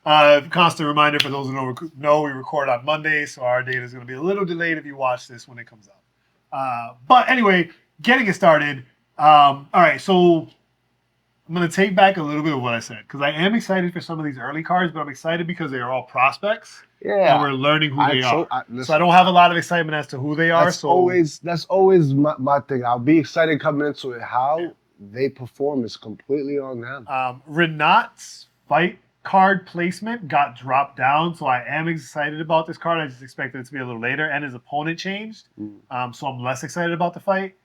Constant reminder for those who don't know, we record on Monday, so our data is going to be a little delayed if you watch this when it comes out. But anyway, getting it started. All right, so I'm going to take back a little bit of what I said, because I am excited for some of these early cards, but I'm excited because they are all prospects. Yeah. And we're learning who they are. So I don't have a lot of excitement as to who they are. That's always my thing. I'll be excited coming into it. How they perform is completely on them. Renat's fight card placement got dropped down, so I am excited about this card. I just expected it to be a little later, and his opponent changed. So I'm less excited about the fight.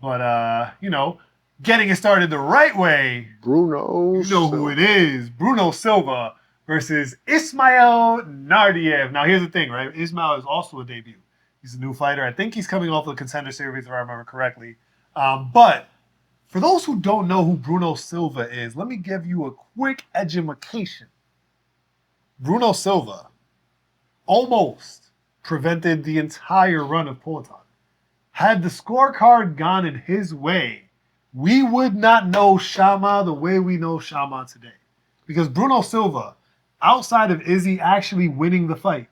But, getting it started the right way. Bruno Silva. Who it is. Bruno Silva versus Ismail Nardiev. Now, here's the thing, right? Ismail is also a debut. He's a new fighter. I think he's coming off the Contender Series, if I remember correctly. But for those who don't know who Bruno Silva is, let me give you a quick education. Bruno Silva almost prevented the entire run of Poatan. Had the scorecard gone in his way, we would not know Shama the way we know Shama today. Because Bruno Silva, outside of Izzy actually winning the fight,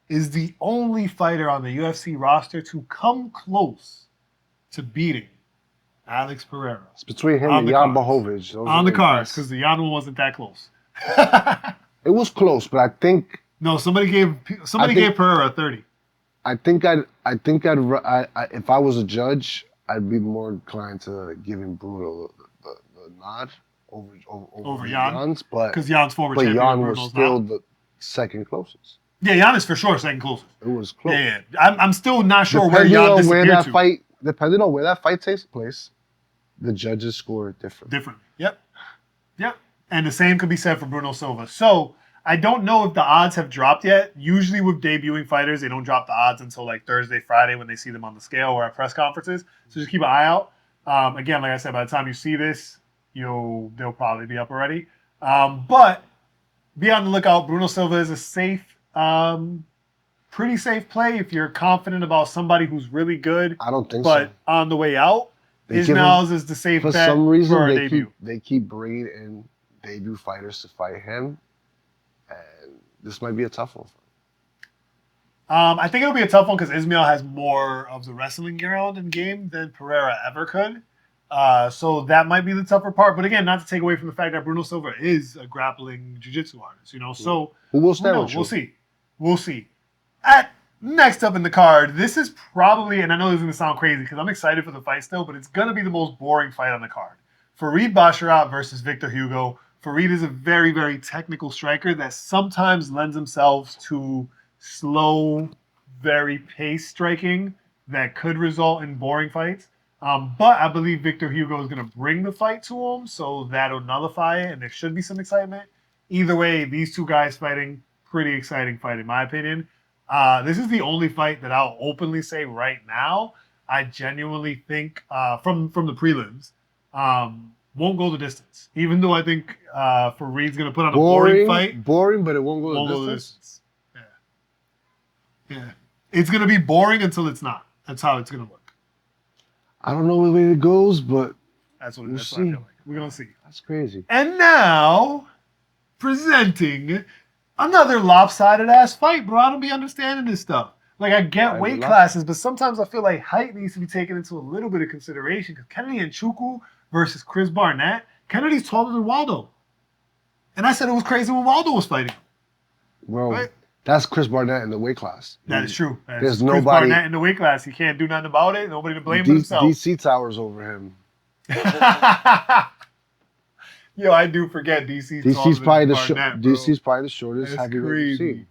is the only fighter on the UFC roster to come close to beating Alex Pereira. It's between him and Jan Blachowicz. On the cards, because the Jan one wasn't that close. It was close, but I think... No, somebody gave Pereira a 30. I think if I was a judge, I'd be more inclined to giving Bruno the nod over Jan's, because Jan's former champion. But Jan was still the second closest. Yeah, Jan is for sure second closest. It was close. Yeah. I'm still not sure where Jan disappeared to. Depending on where that fight takes place, the judges score different. Yep. And the same could be said for Bruno Silva. So I don't know if the odds have dropped yet. Usually with debuting fighters, they don't drop the odds until like Thursday, Friday when they see them on the scale or at press conferences. So just keep an eye out. Again, like I said, by the time you see this, they'll probably be up already. But be on the lookout. Bruno Silva is a safe, pretty safe play if you're confident about somebody who's really good. I don't think but on the way out, Ismail's is the safe bet for some reason, for our debut. They keep bringing in debut fighters to fight him, and this might be a tough one for him. I think it'll be a tough one because Ismail has more of the wrestling ground in game than Pereira ever could. So that might be the tougher part. But again, not to take away from the fact that Bruno Silva is a grappling jiu-jitsu artist, So who will stand with you? We'll see. Next up in the card, this is probably, and I know this is going to sound crazy because I'm excited for the fight still, but it's going to be the most boring fight on the card. Farid Basharat versus Victor Hugo. Fareed is a very, very technical striker that sometimes lends himself to slow, very paced striking that could result in boring fights. But I believe Victor Hugo is going to bring the fight to him, so that'll nullify it, and there should be some excitement. Either way, these two guys fighting, pretty exciting fight in my opinion. This is the only fight that I'll openly say right now. I genuinely think from the prelims won't go the distance. Even though I think Fareed's going to put on a boring fight. Boring, but it won't go the distance. Yeah. It's going to be boring until it's not. That's how it's going to look. I don't know which way it goes, but that's what we'll I see. feel like. We're going to see. That's crazy. And now, presenting another lopsided-ass fight, bro. I don't be understanding this stuff. Like, I get weight classes, but sometimes I feel like height needs to be taken into a little bit of consideration. Because Kennedy Nchukwu versus Chris Barnett, Kennedy's taller than Waldo. And I said it was crazy when Waldo was fighting him. Bro, right? That's Chris Barnett in the weight class. That is true. There's Chris nobody. Barnett in the weight class. He can't do nothing about it. Nobody to blame but himself. DC towers over him. Yo, I do forget DC's probably the Barnett, DC's probably the shortest heavyweight we've seen.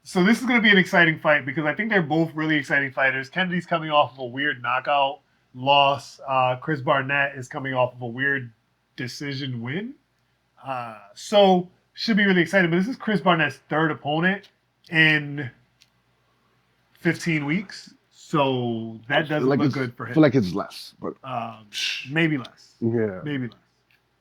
So this is going to be an exciting fight because I think they're both really exciting fighters. Kennedy's coming off of a weird knockout loss. Chris Barnett is coming off of a weird decision win. So should be really exciting. But this is Chris Barnett's third opponent in 15 weeks. So that doesn't look good for him. I feel like it's less, but maybe less. Yeah, maybe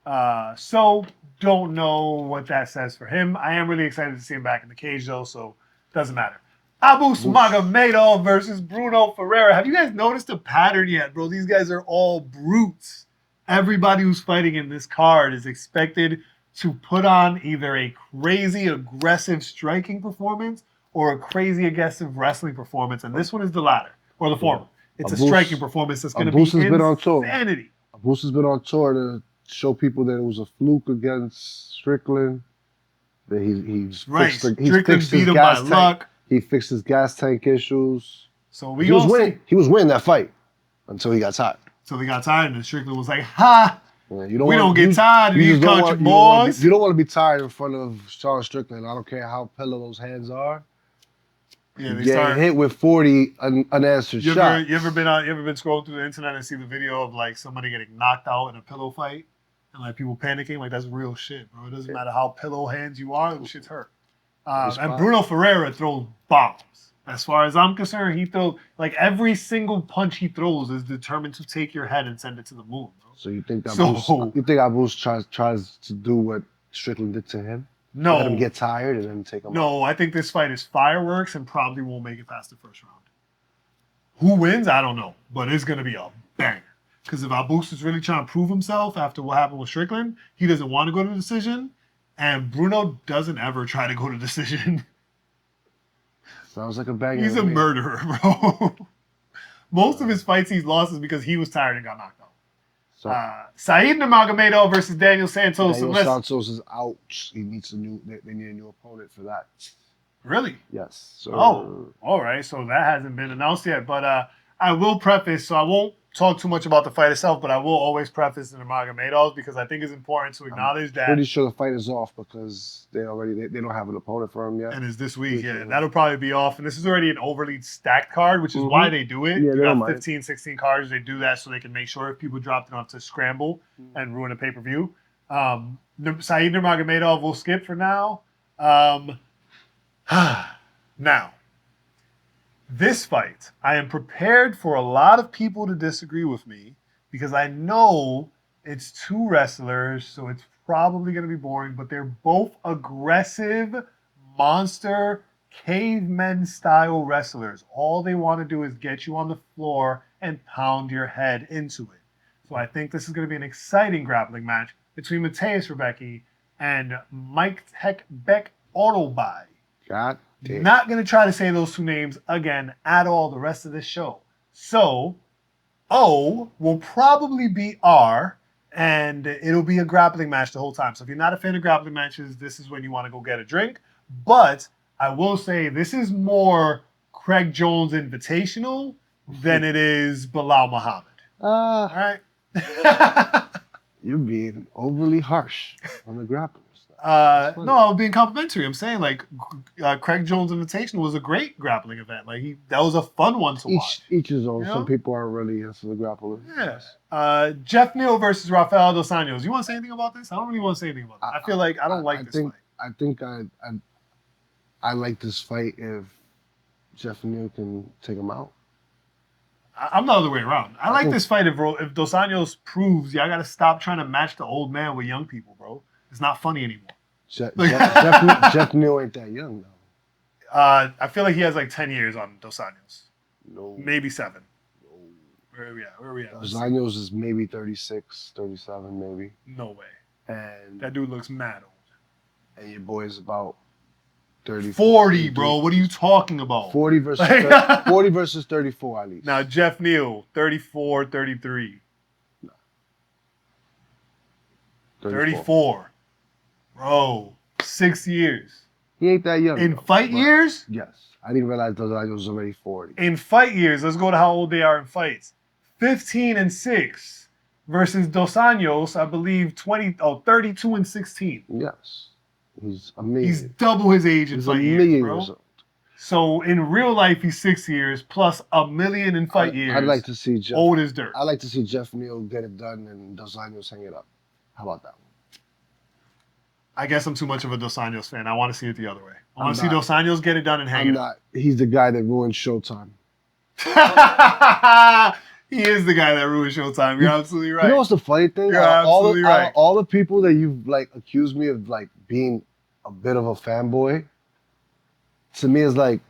less. So don't know what that says for him. I am really excited to see him back in the cage though, so doesn't matter. Abus Magomedov versus Bruno Ferreira. Have you guys noticed a pattern yet, bro? These guys are all brutes. Everybody who's fighting in this card is expected to put on either a crazy aggressive striking performance or a crazy aggressive wrestling performance, and this one is the latter, or the former. It's a striking performance that's going to be insanity. Abus has been on tour to show people that it was a fluke against Strickland. That he's fixed his gas tank. Luck. He fixed his gas tank issues. So he was winning that fight until he got tired. So he got tired, and Strickland was like, "Ha! Yeah, we don't get tired. You country boys. You don't want to be tired in front of Sean Strickland. I don't care how pillow those hands are. Yeah, they get hit with 40 unanswered shots. You ever been scrolling through the internet and see the video of like somebody getting knocked out in a pillow fight and like people panicking? Like that's real shit, bro. It doesn't matter how pillow hands you are, those shit's hurt. And Bruno Ferreira throws bombs. As far as I'm concerned, he throws like every single punch he throws is determined to take your head and send it to the moon, bro. So you think Abus tries to do what Strickland did to him? No. Let him get tired and then take him out? No, I think this fight is fireworks and probably won't make it past the first round. Who wins? I don't know. But it's going to be a banger. Because if Abus is really trying to prove himself after what happened with Strickland, he doesn't want to go to decision. And Bruno doesn't ever try to go to decision. Sounds like a banger. He's a murderer, bro. Most of his fights he's lost is because he was tired and got knocked out. Said Nurmagomedov versus Daniel Santos. Daniel Santos is out. They need a new opponent for that. Really? Yes. So, all right. So that hasn't been announced yet. But I will preface, so I won't talk too much about the fight itself, but I will always preface the Nurmagomedov because I think it's important to acknowledge that. I'm pretty sure the fight is off because they don't have an opponent for him yet. And it's this week, yeah. That'll probably be off. And this is already an overly stacked card, which is why they do it. Yeah, you got 15, 16 cards. They do that so they can make sure if people drop them to scramble and ruin a pay-per-view. Said Nurmagomedov will skip for now. Now, this fight, I am prepared for a lot of people to disagree with me because I know it's two wrestlers, so it's probably going to be boring, but they're both aggressive, monster, cavemen-style wrestlers. All they want to do is get you on the floor and pound your head into it. So I think this is going to be an exciting grappling match between Mateus Rebecki and Mike Tech Beck Autobai. God damn. Not going to try to say those two names again at all the rest of this show. So, O will probably be R, and it'll be a grappling match the whole time. So if you're not a fan of grappling matches, this is when you want to go get a drink. But I will say this is more Craig Jones Invitational than it is Bilal Muhammad. All right? You're being overly harsh on the grapplers. No, I'm being complimentary. I'm saying like Craig Jones Invitational was a great grappling event. Like that was a fun one to watch. Each his own. You know? Some people aren't really into the grapplers. Yeah. Jeff Neal versus Rafael Dos Anjos. You want to say anything about this? I don't really want to say anything about this. I feel like I don't like this fight. I think I like this fight if Jeff Neal can take him out. I'm the other way around. I like this fight if Dos Anjos proves I got to stop trying to match the old man with young people, bro. It's not funny anymore. Jeff Neal ain't that young though. I feel like he has like 10 years on Dos Anjos. No. Maybe 7. No. Where are we at? Dos Anjos is maybe 36, 37 maybe. No way. And that dude looks mad old. And your boy is about 30. 40, bro. What are you talking about? 40 versus 40 versus 34 at least. Now Jeff Neal, 34, 33. No. 34. Bro, 6 years. He ain't that young. In fight years? Yes. I didn't realize Dos Anjos was already 40. In fight years, let's go to how old they are in fights. 15-6 versus Dos Anjos, I believe 32-16. Yes. He's amazing. He's double his age in fight years, bro. Years old. So in real life, he's 6 years plus a million in fight years. I'd like to see Jeff. Old as dirt. I'd like to see Jeff Neal get it done and Dos Anjos hang it up. How about that one? I guess I'm too much of a Dos Anjos fan. I want to see it the other way. I want to see Dos Anjos get it done and hang it up. He's the guy that ruined Showtime. He is the guy that ruined Showtime. You're absolutely right. You know what's the funny thing? You're absolutely right. All the people that you've like accused me of like being a bit of a fanboy, to me is like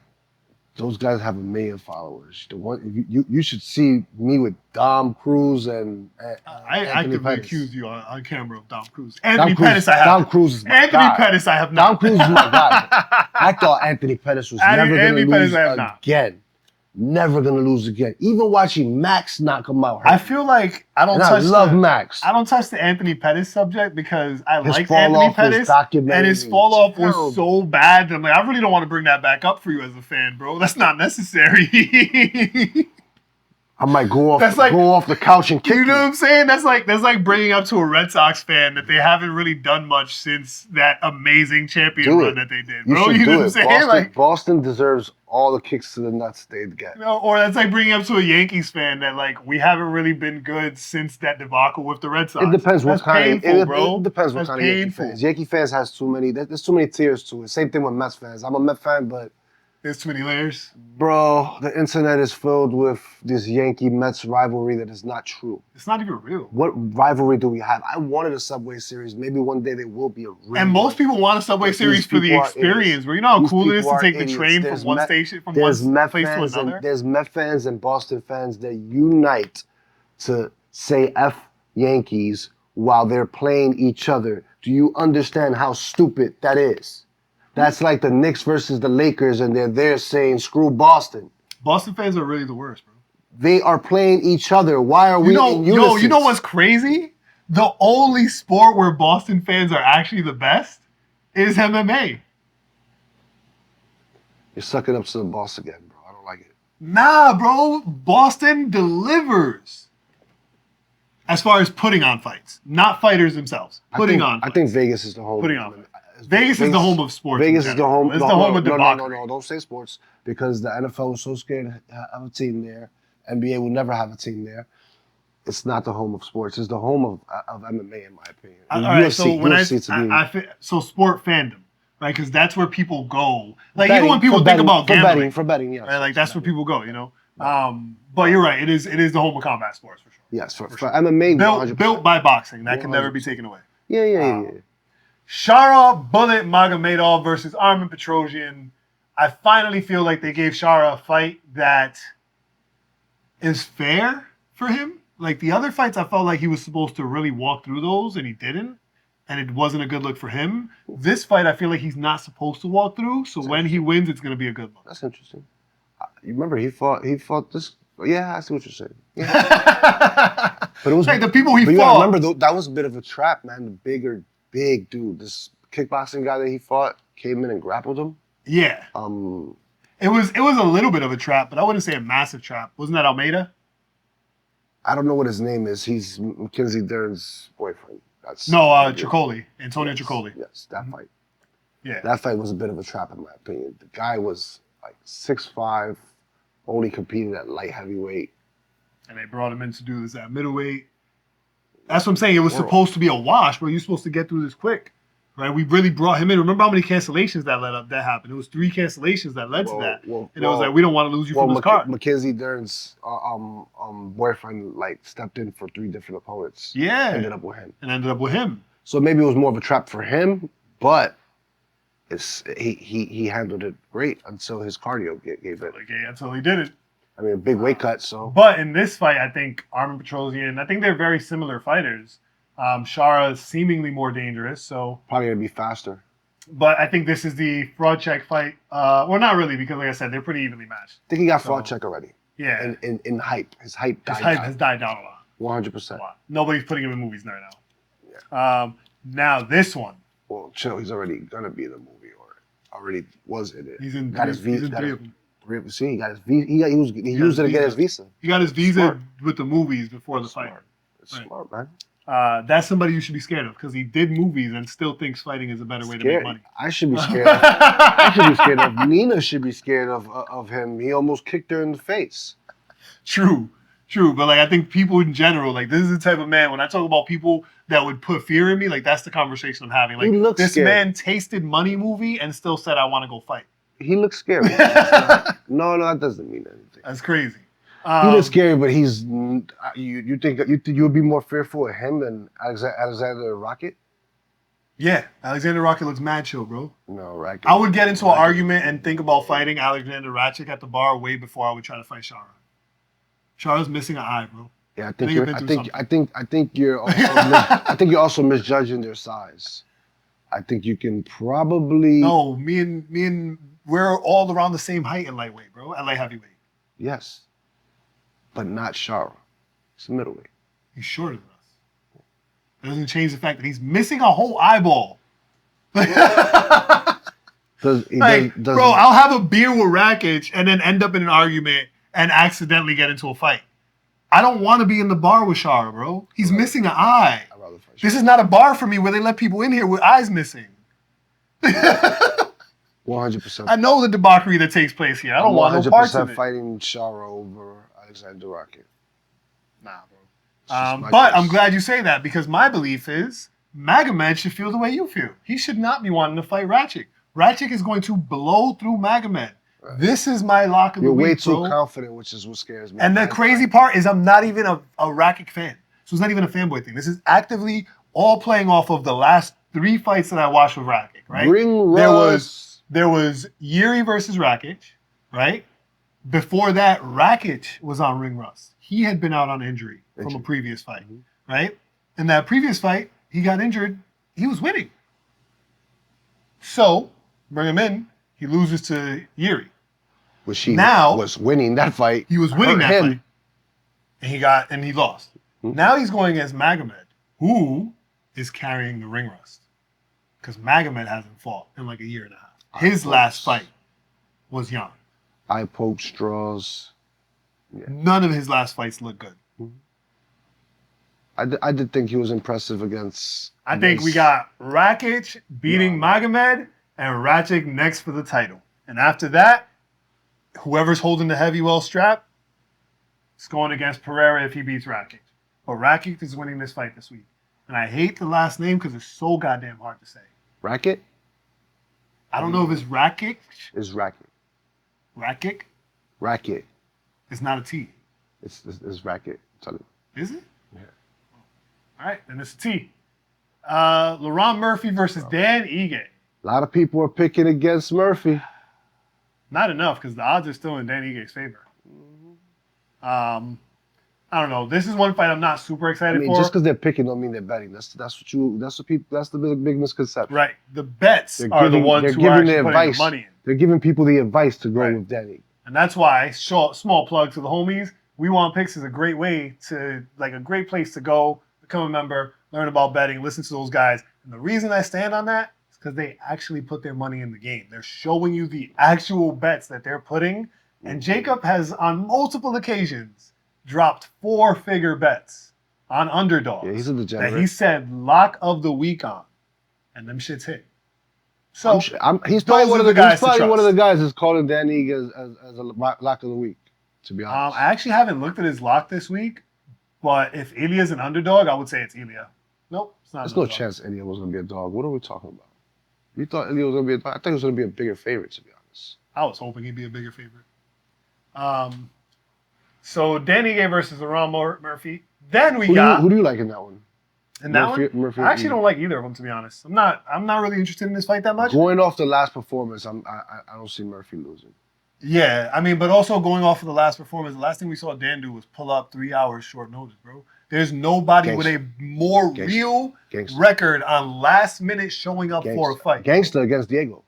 those guys have 1 million followers. The one you should see me with Dom Cruz and I actively accuse you on camera of Dom Cruz. Anthony Pettis, I have. Dom Cruz is my Anthony guy. Pettis, I have not. Dom Cruz is my guy. I thought Anthony Pettis was never going to lose again. Never gonna lose again. Even watching Max knock him out. I feel like I don't touch. I love Max. I don't touch the Anthony Pettis subject because I like Anthony Pettis, and his fall off was so bad that I'm like, I really don't want to bring that back up for you as a fan, bro. That's not necessary. I might go off the couch and kick you. Know what I'm saying? That's like bringing up to a Red Sox fan that they haven't really done much since that amazing champion run that they did, bro. You know what I'm saying? Boston deserves all the kicks to the nuts they'd get. Or that's like bringing up to a Yankees fan that like we haven't really been good since that debacle with the Red Sox. It depends what kind. Bro. It depends what kind of Yankee fans. Yankee fans has too many. There's too many tiers to it. Same thing with Mets fans. I'm a Mets fan, but there's too many layers. Bro, the internet is filled with this Yankee-Mets rivalry that is not true. It's not even real. What rivalry do we have? I wanted a Subway Series. Maybe one day there will be a real. And most people want a Subway Series for the experience. Where you know how cool it is to take the train from one station, from one place to another? There's Met fans and Boston fans that unite to say F Yankees while they're playing each other. Do you understand how stupid that is? That's like the Knicks versus the Lakers, and they're there saying, screw Boston. Boston fans are really the worst, bro. They are playing each other. Why are we in unison? You know what's crazy? The only sport where Boston fans are actually the best is MMA. You're sucking up to the boss again, bro. I don't like it. Nah, bro. Boston delivers. As far as putting on fights. Not fighters themselves. Putting on fights. I think Vegas is the home. Putting on. Vegas is the home of sports. Vegas is the home. It's the home of debauchery. No, don't say sports because the NFL is so scared to have a team there. NBA will never have a team there. It's not the home of sports. It's the home of MMA, in my opinion. All right, so sport fandom, right? Because that's where people go. Like even when people think about gambling, for betting, yes. Right? Like that's where people go, you know. But you're right. It is the home of combat sports for sure. Yes, for sure. MMA, built by boxing. That can never be taken away. Yeah. Shara Bullet Magomedov versus Armin Petrosian. I finally feel like they gave Shara a fight that is fair for him. Like the other fights, I felt like he was supposed to really walk through those, and he didn't. And it wasn't a good look for him. This fight, I feel like he's not supposed to walk through. So when he wins, it's going to be a good look. That's interesting. You remember he fought this. Yeah, I see what you're saying. Yeah. But it was like the people he fought. You remember that was a bit of a trap, man. The big dude, this kickboxing guy that he fought came in and grappled him. Yeah. It was a little bit of a trap, but I wouldn't say a massive trap. Wasn't that Almeida? I don't know what his name is. He's Mackenzie Dern's boyfriend. That's No, Tricoli, Antonio yes, Tricoli. Yes, that fight. Yeah. That fight was a bit of a trap in my opinion. The guy was like 6'5", only competed at light heavyweight. And they brought him in to do this at middleweight. That's what I'm saying. It was World. supposed to be a wash, but you're supposed to get through this quick. Right? We really brought him in. Remember how many cancellations that happened? It was 3 cancellations that led to that. And it was like, we don't want to lose you from this card. Mackenzie Dern's boyfriend like stepped in for 3 different opponents. Yeah. Ended up with him. So maybe it was more of a trap for him, but he handled it great until his cardio gave it. Okay, until he did it. I mean, a big weight cut, so. But in this fight, I think Armin Petrosian, I think they're very similar fighters. Shara is seemingly more dangerous, so. Probably going to be faster. But I think this is the fraud check fight. Well, not really, because like I said, they're pretty evenly matched. I think he got fraud check already. Yeah. In hype. His hype has died down a lot. 100%. Nobody's putting him in movies right now. Yeah. Now this one. Well, chill. He's already going to be in the movie or already was in it. He's in got his visa. He's in 3 of them. See, he got his visa. He used it to get his visa. He got his visa with the movies before the fight. It's smart, man. That's somebody you should be scared of because he did movies and still thinks fighting is a better way to make money. I should be scared. I should be scared of. Nina should be scared of him. He almost kicked her in the face. True. But like I think people in general, like this is the type of man. When I talk about people that would put fear in me, like that's the conversation I'm having. Like he looks this scary. man tasted Money movie and still said I want to go fight. He looks scary. No, that doesn't mean anything. That's crazy. He looks scary, but he's you think you would be more fearful of him than Alexander Rocket? Yeah, Alexander Rocket looks mad chill, bro. No, Rocket. I would get into an argument and think about fighting Alexander Ratchik at the bar way before I would try to fight Shara. Shara's missing an eye, bro. Yeah, I think you're also misjudging their size. I think you can probably No, me and we're all around the same height in lightweight, bro. At light heavyweight. Yes. But not Shara. It's middleweight. He's shorter than us. That doesn't change the fact that he's missing a whole eyeball. Bro, I'll have a beer with Rakic and then end up in an argument and accidentally get into a fight. I don't want to be in the bar with Shara, bro. He's missing an eye. I'd rather fight Shara. This is not a bar for me where they let people in here with eyes missing. 100%. I know the debauchery that takes place here. I don't want no parts of it. 100% fighting Shara over Alexander Rocket. Nah, bro. But I'm glad you say that because my belief is Magomed should feel the way you feel. He should not be wanting to fight Ratchik. Ratchik is going to blow through Magomed. Right. This is my lock of the week, You're way too confident, which is what scares me. And the crazy part is I'm not even a Ratchik fan. So it's not even a fanboy thing. This is actively all playing off of the last 3 fights that I watched with Ratchik, right? There was Yuri versus Rakic, right? Before that, Rakic was on ring rust. He had been out on injury from a previous fight, right? In that previous fight, he got injured. He was winning. So, bring him in. He loses to Yuri. Which he was winning that fight. He was winning that fight. And he lost. Mm-hmm. Now he's going against Magomed, who is carrying the ring rust. Because Magomed hasn't fought in like a year and a half. His last fight was young. Eye poke straws. Yeah. None of his last fights look good. Mm-hmm. I did think he was impressive against. I think we got Rakic beating Magomed and Ratchik next for the title. And after that, whoever's holding the heavyweight strap is going against Pereira if he beats Rakic. But Rakic is winning this fight this week. And I hate the last name because it's so goddamn hard to say. Rakic? I don't know if it's Rakic. It's Rakic. Rakic? Rakic. It's not a T. It's Rakic. Is it? Yeah. All right, then it's a T. Laurent Murphy versus Dan Ige. A lot of people are picking against Murphy. Not enough, because the odds are still in Dan Ige's favor. I don't know. This is one fight I'm not super excited for. Just because they're picking don't mean they're betting. That's the big misconception. Right. The bets are the ones who are actually putting the money in. They're giving people the advice to go with Dan Ige. And that's why, small plug to the homies, We Want Picks is a great way to, like a great place to go, become a member, learn about betting, listen to those guys. And the reason I stand on that is because they actually put their money in the game. They're showing you the actual bets that they're putting. And Jacob has, on multiple occasions, dropped 4-figure bets on underdogs Yeah, he's a that degenerate. he said lock of the week on, and them shits hit. So He's those probably one are of the guys He's to probably one of trust. the guys that's calling Danny as a lock of the week. To be honest, I actually haven't looked at his lock this week, but if Ilya's an underdog, I would say it's Ilya. Nope, it's not. there's an no underdog. chance Ilya was gonna be a dog. What are we talking about? You thought Ilya was gonna be a dog? I thought he was gonna be a bigger favorite. To be honest, I was hoping he'd be a bigger favorite. So Danny Gay versus Ron Murphy. Then we got who do you like in that one? and that Murphy- one. Murphy I or actually Ilya? don't like either of them, to be honest. I'm not really interested in this fight that much. Going off the last performance, I don't see Murphy losing. Yeah, I mean, but also going off of the last performance, the last thing we saw Dan do was pull up 3 hours short notice, bro. There's nobody with a more real record on last minute showing up for a fight. Gangster against Diego.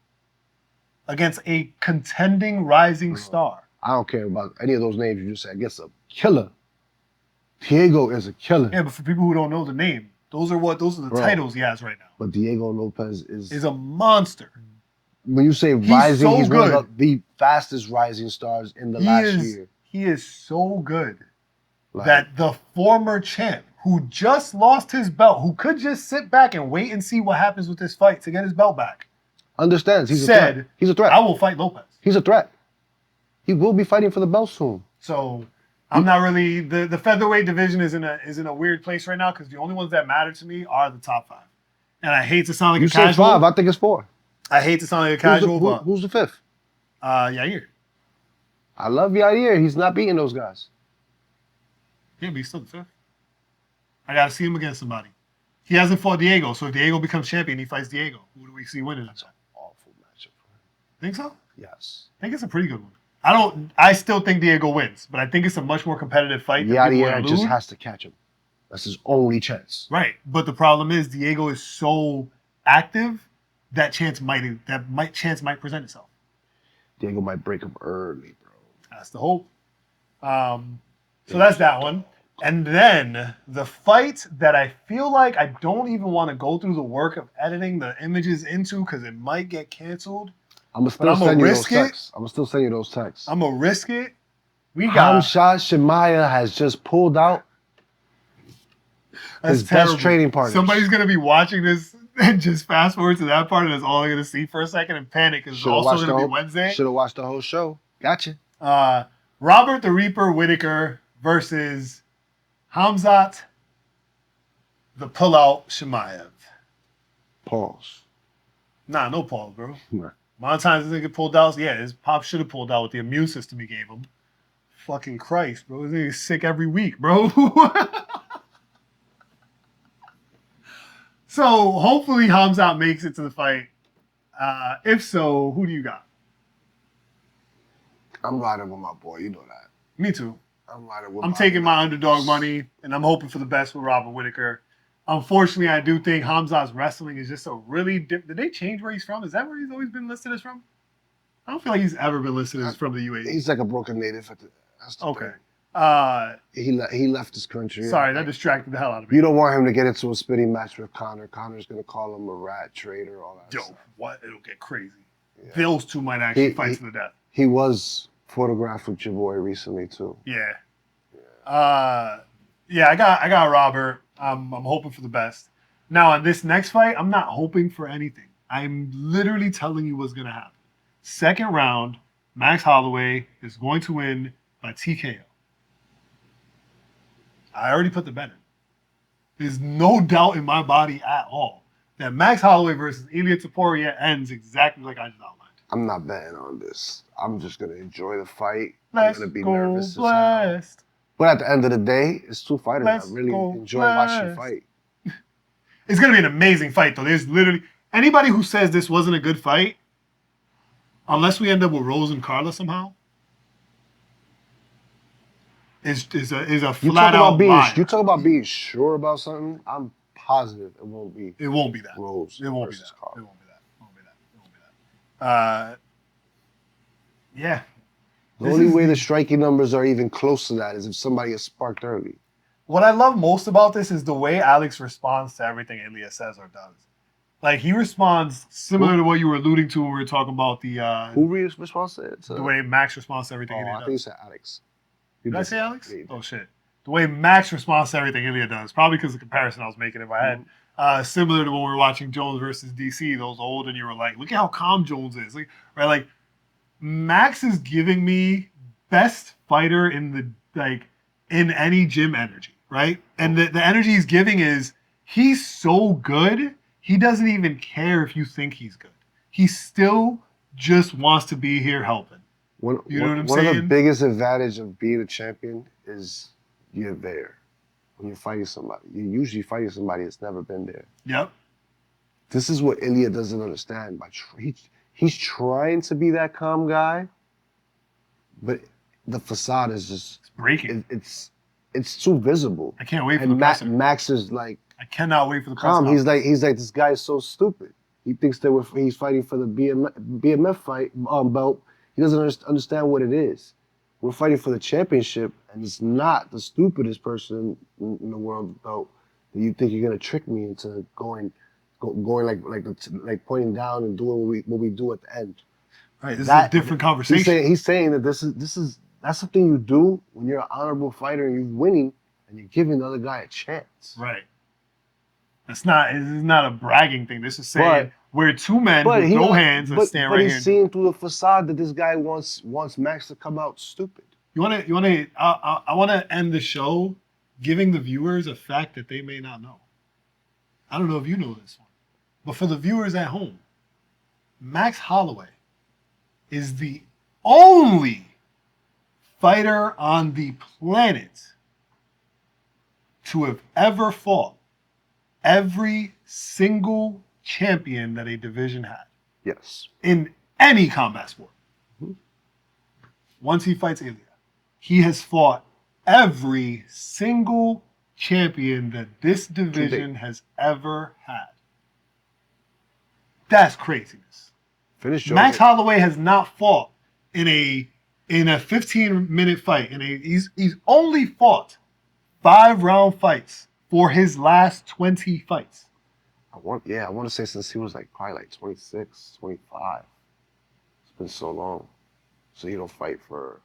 Against a contending rising star. I don't care about any of those names you just said. Against a killer. Diego is a killer. Yeah, but for people who don't know the name, those are the titles he has right now. But Diego Lopez is a monster. When you say rising, he's good. one of the fastest rising stars in the last year. He is so good that the former champ who just lost his belt, who could just sit back and wait and see what happens with this fight to get his belt back, understands he's a threat. He's a threat. I will fight Lopez. He's a threat. He will be fighting for the belt soon. So I'm not really the featherweight division is in a weird place right now because the only ones that matter to me are the top 5. And I hate to sound like you a casual. You say 5, I think it's 4. I hate to sound like a casual, but who's the 5th? Yair. I love Yair. He's not beating those guys. Yeah, but he's still the 5th. I got to see him against somebody. He hasn't fought Diego, so if Diego becomes champion, he fights Diego. Who do we see winning? That's an awful matchup for him. Think so? Yes. I think it's a pretty good one. I still think Diego wins, but I think it's a much more competitive fight. Yair just has to catch him. That's his only chance. Right, but the problem is Diego is so active that chance might present itself. Diego might break him early, bro. That's the hope. So that's that one. And then the fight that I feel like I don't even want to go through the work of editing the images into because it might get canceled. I'm going to still send you those texts. I'm going to still send you those texts. I'm going to risk it. We got Khamzat Chimaev has just pulled out his best training partner. Somebody's going to be watching this and just fast forward to that part and that's all they're going to see for a second and panic because it's also going to be Wednesday. Should have watched the whole show. Gotcha. Robert the Reaper Whittaker versus Khamzat the Pullout Chimaev. Pause. Nah, no pause, bro. Nah. Amount of times this nigga pulled out, yeah, his pop should have pulled out with the immune system he gave him. Fucking Christ, bro. This nigga's sick every week, bro. So hopefully Khamzat makes it to the fight. If so, who do you got? I'm riding with my boy. You know that. Me too. I'm taking my underdog money, and I'm hoping for the best with Robert Whittaker. Unfortunately, I do think Khamzat's wrestling is just a really... Did they change where he's from? Is that where he's always been listed as from? I don't feel like he's ever been listed as from the UAE. He's like a broken native. That's the okay. Thing. He left his country. Sorry, that distracted the hell out of me. You don't want him to get into a spitting match with Conor. Conor's going to call him a rat, traitor, all that stuff. What? It'll get crazy. Yeah. Those two might actually fight to the death. He was photographed with your boy recently, too. Yeah. I got Robert. I'm hoping for the best. Now, on this next fight, I'm not hoping for anything. I'm literally telling you what's going to happen. Second round, Max Holloway is going to win by TKO. I already put the bet in. There's no doubt in my body at all that Max Holloway versus Ilia Topuria ends exactly like I just outlined. I'm not betting on this. I'm just going to enjoy the fight. I'm going to be nervous as hell. But at the end of the day, it's two fighters. I really enjoy watching fight. It's going to be an amazing fight, though. There's literally... Anybody who says this wasn't a good fight, unless we end up with Rose and Carla somehow, is a flat-out lie. You talk about being sure about something, I'm positive it won't be. It won't be that. Rose. It won't be that. Carla. It won't be that. It won't be that. Yeah. The only way the striking numbers are even close to that is if somebody is sparked early. What I love most about this is the way Alex responds to everything Ilya says or does. Like, he responds similar to what you were alluding to when we were talking about the... Who responds to it? The way Max responds to everything Ilya does. I think you said Alex. You Did I did. say Alex? Yeah, you did. Oh shit. The way Max responds to everything Ilya does, probably because of the comparison I was making in my head. Similar to when we were watching Jones versus DC, those old, and you were like, look at how calm Jones is. Like Max is giving me best fighter in in any gym energy, right? And the energy he's giving is he's so good, he doesn't even care if you think he's good. He still just wants to be here helping. You know what I'm One of the saying? biggest advantage of being a champion is you're there. When you're fighting somebody, you're usually fighting somebody that's never been there. Yep. This is what Ilya doesn't understand. He's trying to be that calm guy, but the facade is just It's breaking. it's too visible. I can't wait for And the presser. Max is like I cannot wait for the press calm. conference. He's like this guy is so stupid. He thinks that he's fighting for the BMF fight belt. He doesn't understand what it is. We're fighting for the championship, and it's not the stupidest person in the world belt that you think you're gonna trick me into going like pointing down and doing what we do at the end. Right, this is a different conversation. He's saying that that's something you do when you're an honorable fighter and you're winning and you're giving the other guy a chance. Right. This is not a bragging thing. This is saying we're two men who throw hands and stand right here. But he's seeing through the facade that this guy wants Max to come out stupid. I want to end the show giving the viewers a fact that they may not know. I don't know if you know this one, but for the viewers at home, Max Holloway is the only fighter on the planet to have ever fought every single champion that a division had. Yes. In any combat sport. Mm-hmm. Once he fights Ilya, he has fought every single champion that this division has ever had. That's craziness. Max Holloway has not fought in a 15-minute fight. He's only fought 5-round fights for his last 20 fights. I want to say since he was probably 26, 25. It's been so long. So you don't fight for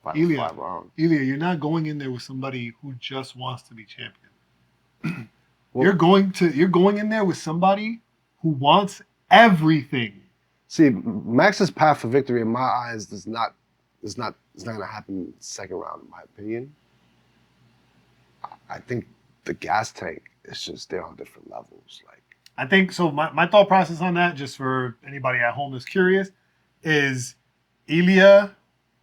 five rounds. Ilya, you're not going in there with somebody who just wants to be champion. You're going in there with somebody who wants everything. See, Max's path for victory in my eyes is not gonna happen in the second round, in my opinion. I think the gas tank is just they're on different levels. I think so. My thought process on that, just for anybody at home that's curious, is Ilya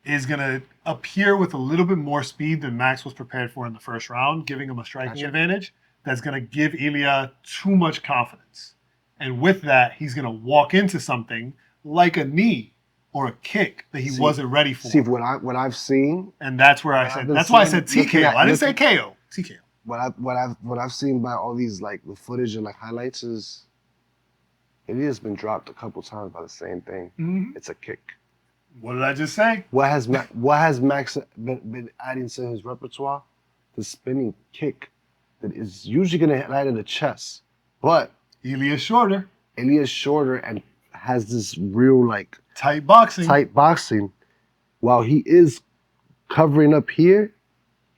is gonna appear with a little bit more speed than Max was prepared for in the first round, giving him a striking advantage that's gonna give Ilya too much confidence. And with that, he's gonna walk into something like a knee or a kick that he wasn't ready for. See what I've seen, and that's where I said that's why I said TKO. I didn't say KO. TKO. What I've seen by all these the footage and highlights is Ilya's been dropped a couple times by the same thing. Mm-hmm. It's a kick. What did I just say? What has Max been adding to his repertoire? The spinning kick that is usually going to land in the chest, but Ilya's shorter. And has this real tight boxing. While he is covering up here,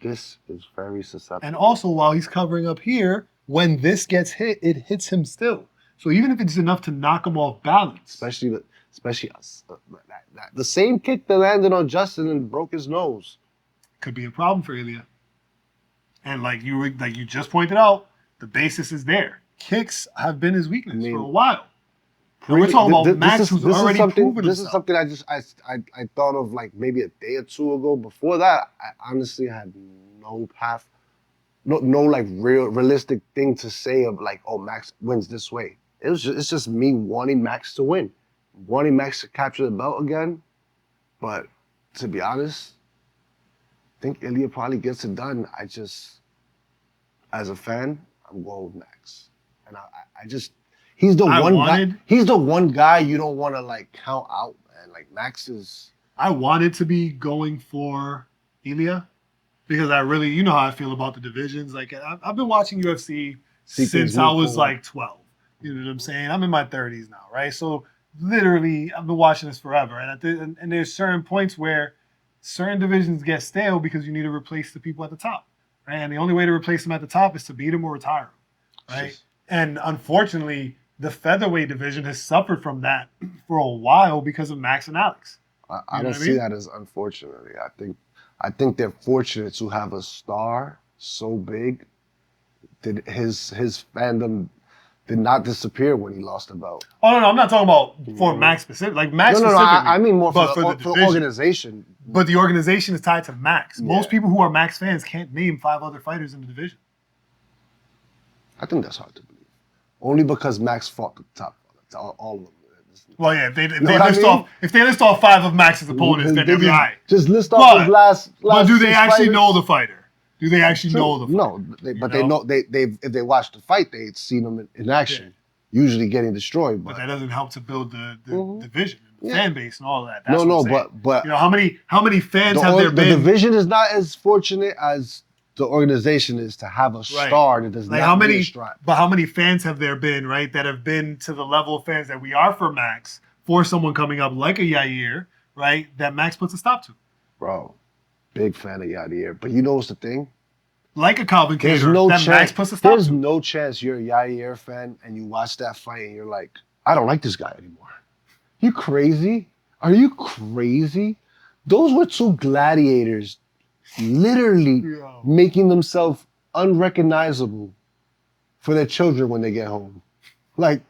this is very susceptible. And also, while he's covering up here, when this gets hit, it hits him still. So even if it's enough to knock him off balance, especially the same kick that landed on Justin and broke his nose, could be a problem for Ilya. And like you just pointed out, the basis is there. Kicks have been his weakness for a while. And we're talking about Max, who's already proven himself. This is something I thought of maybe a day or two ago. Before that, I honestly had no path, no realistic thing to say of oh, Max wins this way. It's just me wanting Max to win, wanting Max to capture the belt again. But to be honest, I think Ilya probably gets it done. As a fan, I'm going with Max, and I just. He's the one guy you don't want to count out, man. Max is. I wanted to be going for Ilya because I really, you know how I feel about the divisions. I've been watching UFC since I was 12. You know what I'm saying? I'm in my 30s now, right? So literally, I've been watching this forever, and there's certain points where certain divisions get stale because you need to replace the people at the top, right? And the only way to replace them at the top is to beat them or retire them, right? And unfortunately, the featherweight division has suffered from that for a while because of Max and Alex. I don't see that as unfortunately. I think they're fortunate to have a star so big that his fandom did not disappear when he lost the belt. Oh no, I'm not talking about for Max specific. Like Max No, specifically. I mean more for the the organization. But the organization is tied to Max. Yeah. Most people who are Max fans can't name 5 other fighters in the division. I think that's hard to believe. Only because Max fought the top, all of them. Well, yeah, if they list off 5 of Max's opponents, then they'll be all right. Just list off his last. But do they 6 actually fighters? know the fighter? Do they actually know the fighter? No, they know they if they watched the fight, they'd seen him in action, usually getting destroyed. But that doesn't help to build the division, the Yeah. fan base, and all of that. That's No, what I'm saying. but you know how many fans have there been? The division is not as fortunate as the organization is to have a star that does not need a strap. But how many fans have there been, right, that have been to the level of fans that we are for Max, for someone coming up like a Yair, right, that Max puts a stop to? Bro, big fan of Yair. But you know what's the thing? Like a Calvin There's Kattar, no that chance. Max puts a stop There's to. no chance you're a Yair fan and you watch that fight and you're like, I don't like this guy anymore. You crazy? Are you crazy? Those were 2 gladiators literally making themselves unrecognizable for their children when they get home. Like,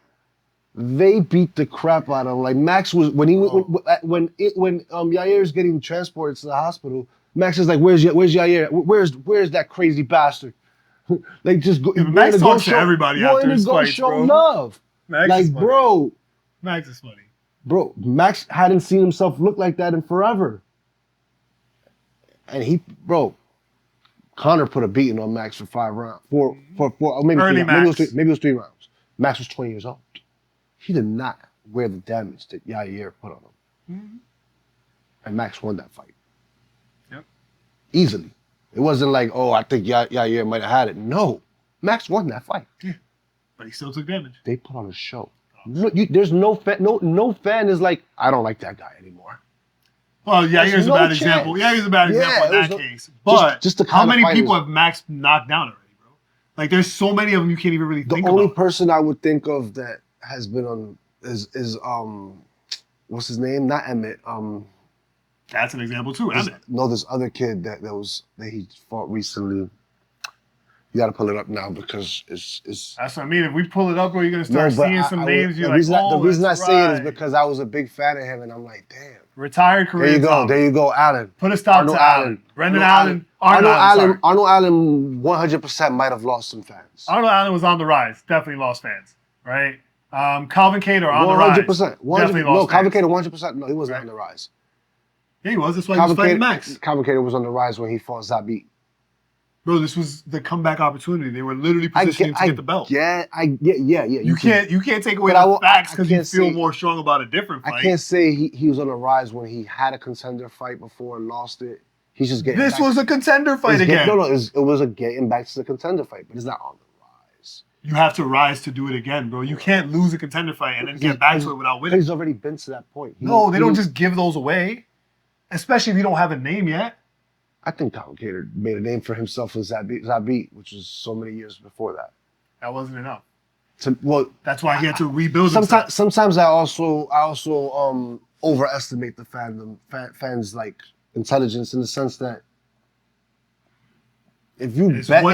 they beat the crap out of him. Like, Max was, when Yair is getting transported to the hospital, Max is like, where's Yair? Where's that crazy bastard? Like, just go. Max talks to everybody after his fights, show bro. love. Max like, is funny. bro. Max is funny. Bro, Max hadn't seen himself look like that in forever. And Conor put a beating on Max for 5 rounds. Four, maybe Early 3 Max. maybe it was 3 rounds. Max was 20 years old. He did not wear the damage that Yair put on him. And Max won that fight. Yep. Easily. It wasn't like, oh, I think Yair might have had it. No. Max won that fight. Yeah. But he still took damage. They put on a show. Look, there's no fan is like, I don't like that guy anymore. Well, Yair's a bad example. Yair's a bad example in that case. But just how many people have Max knocked down already, bro? Like, there's so many of them you can't even really think about. The only person I would think of that has been on is what's his name? Not Emmett. That's an example too. Emmett. No, this other kid that he fought recently. You got to pull it up now because it's. That's what I mean. If we pull it up, bro, you're gonna start seeing some names. You're like, the reason I say it is right. because I was a big fan of him, and I'm like, damn. Retired career. There you go, Allen. Put a stop to Allen. Brendan Allen. Arnold Allen 100% might have lost some fans. Arnold Allen was on the rise. Definitely lost fans. Right. Calvin Kattar on the rise. 100%. Definitely lost Calvin fans. Kattar 100%. No, he wasn't on the rise. Yeah, he was. That's why he was fighting Max. Calvin Kattar was on the rise when he fought Zabit. Bro, this was the comeback opportunity. They were literally positioning to get the belt. Yeah. You can't take away the facts because you feel more strong about a different fight. I can't say he was on the rise when he had a contender fight before and lost it. He's just getting. This was a contender fight again. It was a getting back to the contender fight, but it's not on the rise. You have to rise to do it again, bro. You can't lose a contender fight and then get back to it without winning. He's already been to that point. No, they don't just give those away, especially if you don't have a name yet. I think Calvin Kattar made a name for himself with Zabit, which was so many years before that. That wasn't enough. That's why he had to rebuild himself. Sometimes I also overestimate the fans like intelligence in the sense that if you bet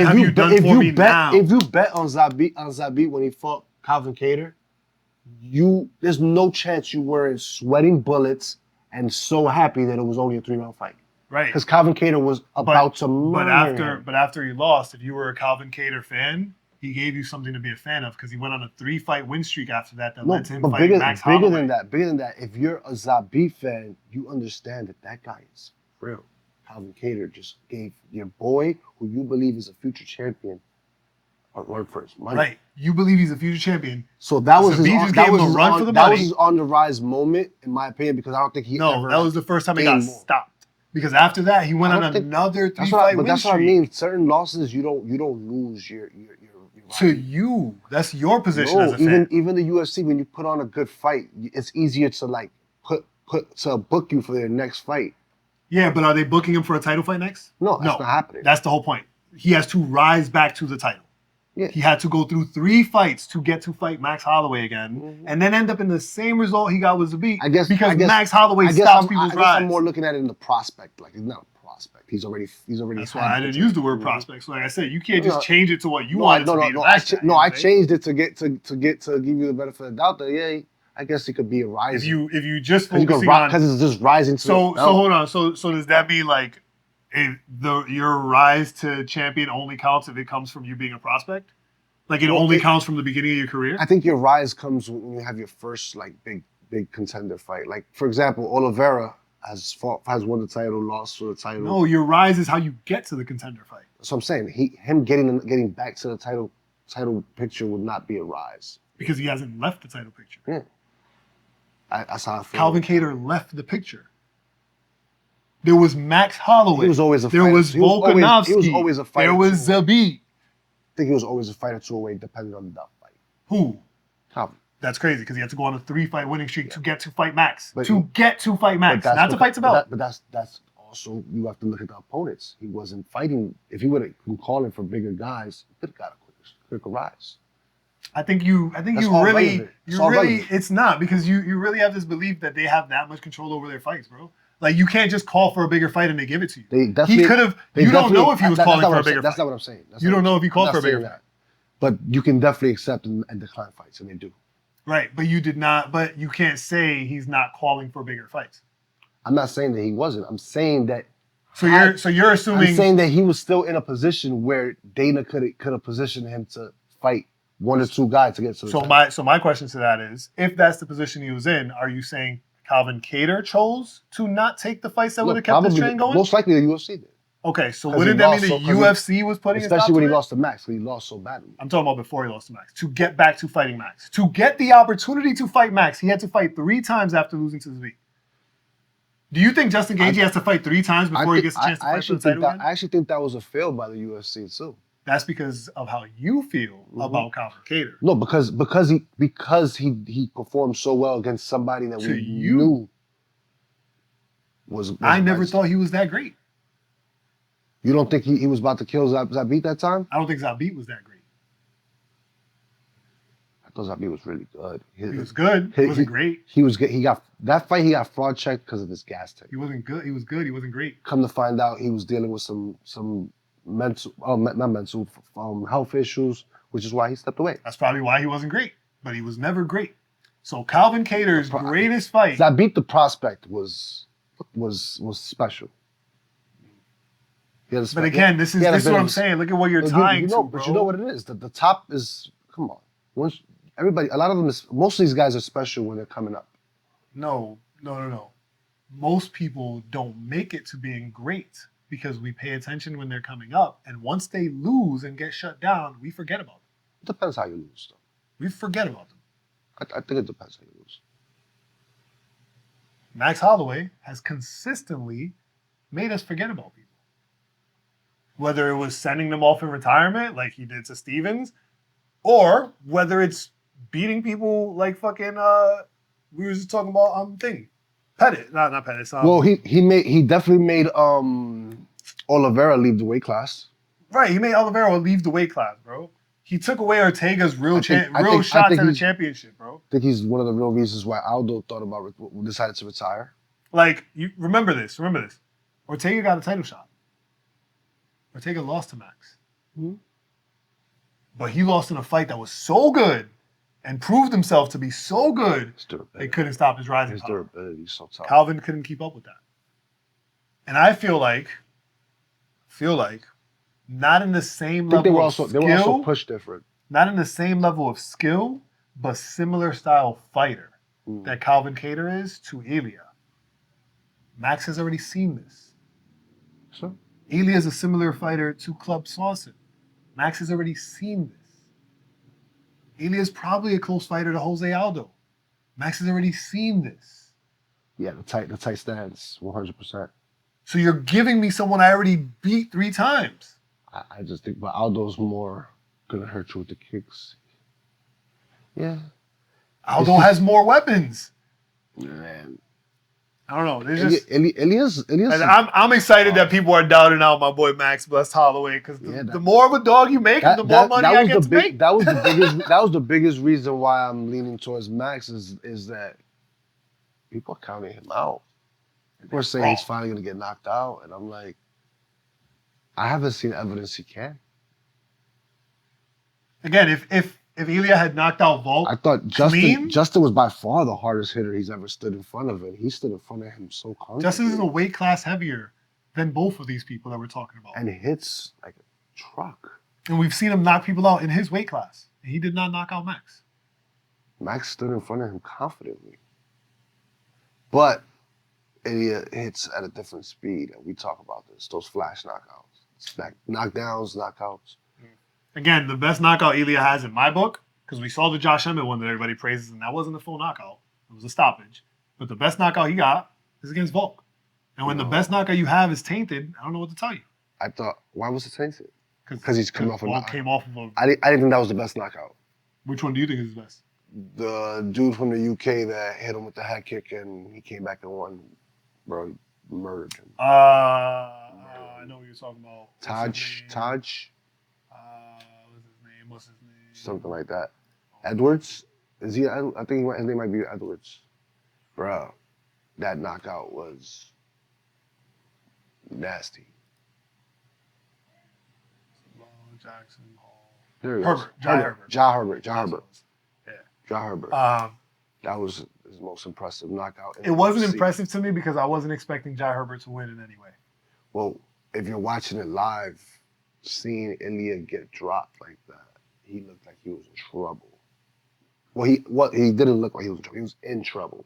on Zabit when he fought Calvin Kattar, there's no chance you weren't sweating bullets and so happy that it was only a 3-round fight. Right. Because Calvin Kattar was about to murder. But after he lost, if you were a Calvin Kattar fan, he gave you something to be a fan of because he went on a 3-fight win streak after that led to him fighting Max Holloway. Bigger than that, if you're a Zabit fan, you understand that guy is real. Calvin Kattar just gave your boy, who you believe is a future champion, a run for his money. Right. You believe he's a future champion. So that was his on the rise moment, in my opinion, because I don't think that was the first time he got stopped. Because after that, he went on another 3-fight win streak. That's what I mean. Certain losses, you don't lose your to you. That's your position as a fan. Even the UFC, when you put on a good fight, it's easier to book you for their next fight. Yeah, but are they booking him for a title fight next? No, that's not happening. That's the whole point. He has to rise back to the title. Yeah. He had to go through 3 fights to get to fight Max Holloway again, and then end up in the same result he got with Zabit. Because Max Holloway stops people's rise. I'm more looking at it in the prospect. Like, it's not a prospect. He's already. That's why I didn't use the word prospect. So like I said, you can't just change it to what you want it to be. I changed it to give you the benefit of the doubt that I guess it could be a rise. If you just focusing on because it's just rising. So hold on. So does that mean like your rise to champion only counts if it comes from you being a prospect? Like it only counts from the beginning of your career? I think your rise comes when you have your first like big contender fight. Like for example, Oliveira has won the title, lost for the title. No, your rise is how you get to the contender fight. So I'm saying him getting back to the title picture would not be a rise because he hasn't left the title picture. Yeah, that's how I feel. Calvin Kattar left the picture. There was Max Holloway. He was always a fighter. There was Volkanovski. He was always a fighter. There was Zabit. I think he was always a fighter to a way, depending on the fight. Who? Calvin. That's crazy because he had to go on a 3-fight winning streak to get to fight Max. Not to fight Zabit. But that's also, you have to look at the opponents. He wasn't fighting. If he would have been calling for bigger guys, he could have got a quicker rise. It's not because you really have this belief that they have that much control over their fights, bro. Like you can't just call for a bigger fight and they give it to you. He could have. You don't know if he was calling for a bigger fight. That's not what I'm saying. You don't know if he called for a bigger fight. But you can definitely accept and decline fights, and they do. Right, but you did not. But you can't say he's not calling for bigger fights. I'm not saying that he wasn't. I'm saying that. So you're assuming. I'm saying that he was still in a position where Dana could have positioned him to fight 1 or 2 guys to get to the title. So my question to that is, if that's the position he was in, are you saying Calvin Kattar chose to not take the fights that would have kept this train going? Most likely the UFC did. Okay, so wouldn't that mean the UFC was putting especially when he lost to Max, when he lost so badly. I'm talking about before he lost to Max. To get back to fighting Max. To get the opportunity to fight Max, he had to fight 3 times after losing to Zabit. Do you think Justin Gaethje has to fight 3 times before he gets a chance to fight for the title again? I actually think that was a fail by the UFC too. That's because of how you feel about Calvin Kattar. No, because he performed so well against somebody that we knew was I never thought he was that great. You don't think he was about to kill Zabit that time? I don't think Zabit was that great. I thought Zabit was really good. He was good. He wasn't great. He was good. He got fraud checked because of his gas tank. He wasn't good. He was good. He wasn't great. Come to find out, he was dealing with some health issues, which is why he stepped away. That's probably why he wasn't great, but he was never great. So Calvin Kattar's greatest fight. Zabit the prospect was special. But again, this is what I'm saying. Look at what you're tying to, bro. But you know what it is? The top is, come on. A lot of them, most of these guys are special when they're coming up. No. Most people don't make it to being great because we pay attention when they're coming up. And once they lose and get shut down, we forget about them. It depends how you lose, though. We forget about them. I think it depends how you lose. Max Holloway has consistently made us forget about people. Whether it was sending them off in retirement like he did to Stevens, or whether it's beating people like fucking we were just talking about Pettit. Not Pettit. Well, he definitely made Oliveira leave the weight class. Right, he made Oliveira leave the weight class, bro. He took away Ortega's real shots at the championship, bro. I think he's one of the real reasons why Aldo decided to retire. Like, you remember this. Ortega got a title shot. Ortega lost to Max. Mm-hmm. But he lost in a fight that was so good and proved himself to be so good, they couldn't stop his rising power. His durability is so tough. Calvin couldn't keep up with that. And I feel like, not in the same level of skill. They were also pushed different. Not in the same level of skill, but similar style fighter that Calvin Kattar is to Ilya. Max has already seen this. So? Ilya is a similar fighter to Club Swanson. Max has already seen this. Ilya is probably a close fighter to Jose Aldo. Max has already seen this. Yeah, the tight stance, 100%. So you're giving me someone I already beat 3 times. I just think, but Aldo's more gonna hurt you with the kicks. Yeah. Aldo has more weapons. Man. I don't know. There's just Elias. and I'm excited that people are doubting out my boy Max Blessed Holloway because the more of a dog you make him, the more money I get to make. That was the biggest reason why I'm leaning towards Max is that people are counting him out. People are saying he's finally gonna get knocked out, and I'm like, I haven't seen evidence he can. Again, if Ilya had knocked out Volk, I thought Justin was by far the hardest hitter he's ever stood in front of, and he stood in front of him so comfortably. Justin is a weight class heavier than both of these people that we're talking about, and hits like a truck. And we've seen him knock people out in his weight class. He did not knock out Max. Max stood in front of him confidently, but Ilya hits at a different speed, and we talk about this. Those flash knockouts, knockdowns, knockouts. Again, the best knockout Ilya has in my book, because we saw the Josh Emmett one that everybody praises, and that wasn't a full knockout. It was a stoppage. But the best knockout he got is against Volk. And when the best knockout you have is tainted, I don't know what to tell you. I thought, why was it tainted? Because he's coming off a knockout. Came off of a... I didn't think that was the best knockout. Which one do you think is the best? The dude from the UK that hit him with the head kick and he came back and won. Bro, murdered him. I know what you're talking about. Taj. What's his name? Something like that. Edwards? Is he? I think his name might be Edwards. Bro, that knockout was nasty. Jackson Hall. There he Herbert. Ja Herbert. Yeah. Ja Herbert. That was his most impressive knockout. It wasn't impressive to me because I wasn't expecting Ja Herbert to win in any way. Well, if you're watching it live, seeing Ilya get dropped like that, he looked like he was in trouble. Well, he didn't look like he was in trouble. He was in trouble.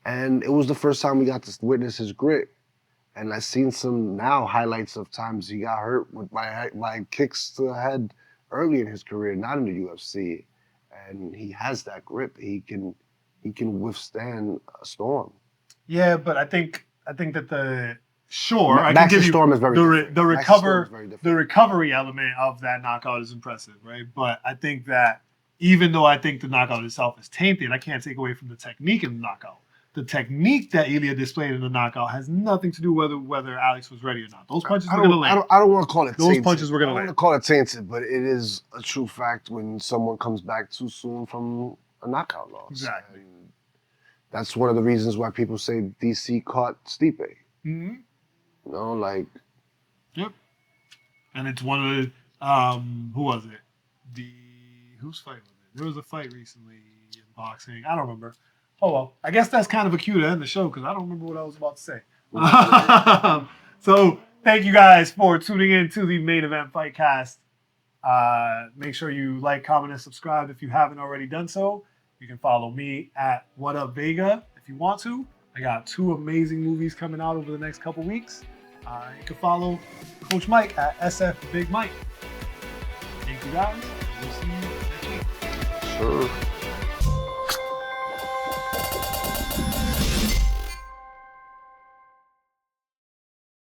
And it was the first time we got to witness his grit. And I've seen some now highlights of times he got hurt with my kicks to the head early in his career, not in the UFC. And he has that grip. He can withstand a storm. Yeah, but I think that the I can give you storm is very the recovery element of that knockout is impressive, right? But I think that even though I think the knockout itself is tainted, I can't take away from the technique in the knockout. The technique that Ilya displayed in the knockout has nothing to do whether Alex was ready or not. Those punches were going to land. I don't want to call it tainted. Those punches were going to land. I don't want to call it tainted, but it is a true fact when someone comes back too soon from a knockout loss. Exactly. And that's one of the reasons why people say DC caught Stipe. Mm-hmm. You know, like. Yep. And it's one of the, who was it? Whose fight was it? There was a fight recently in boxing. I don't remember. Oh, well, I guess that's kind of a cue to end the show because I don't remember what I was about to say. So thank you guys for tuning in to the Main Event Fightcast. Make sure you like, comment, and subscribe if you haven't already done so. You can follow me at What Up Vega if you want to. I got 2 amazing movies coming out over the next couple weeks. You can follow Coach Mike at SF Big Mike. Thank you guys. We'll see you next week. Sure.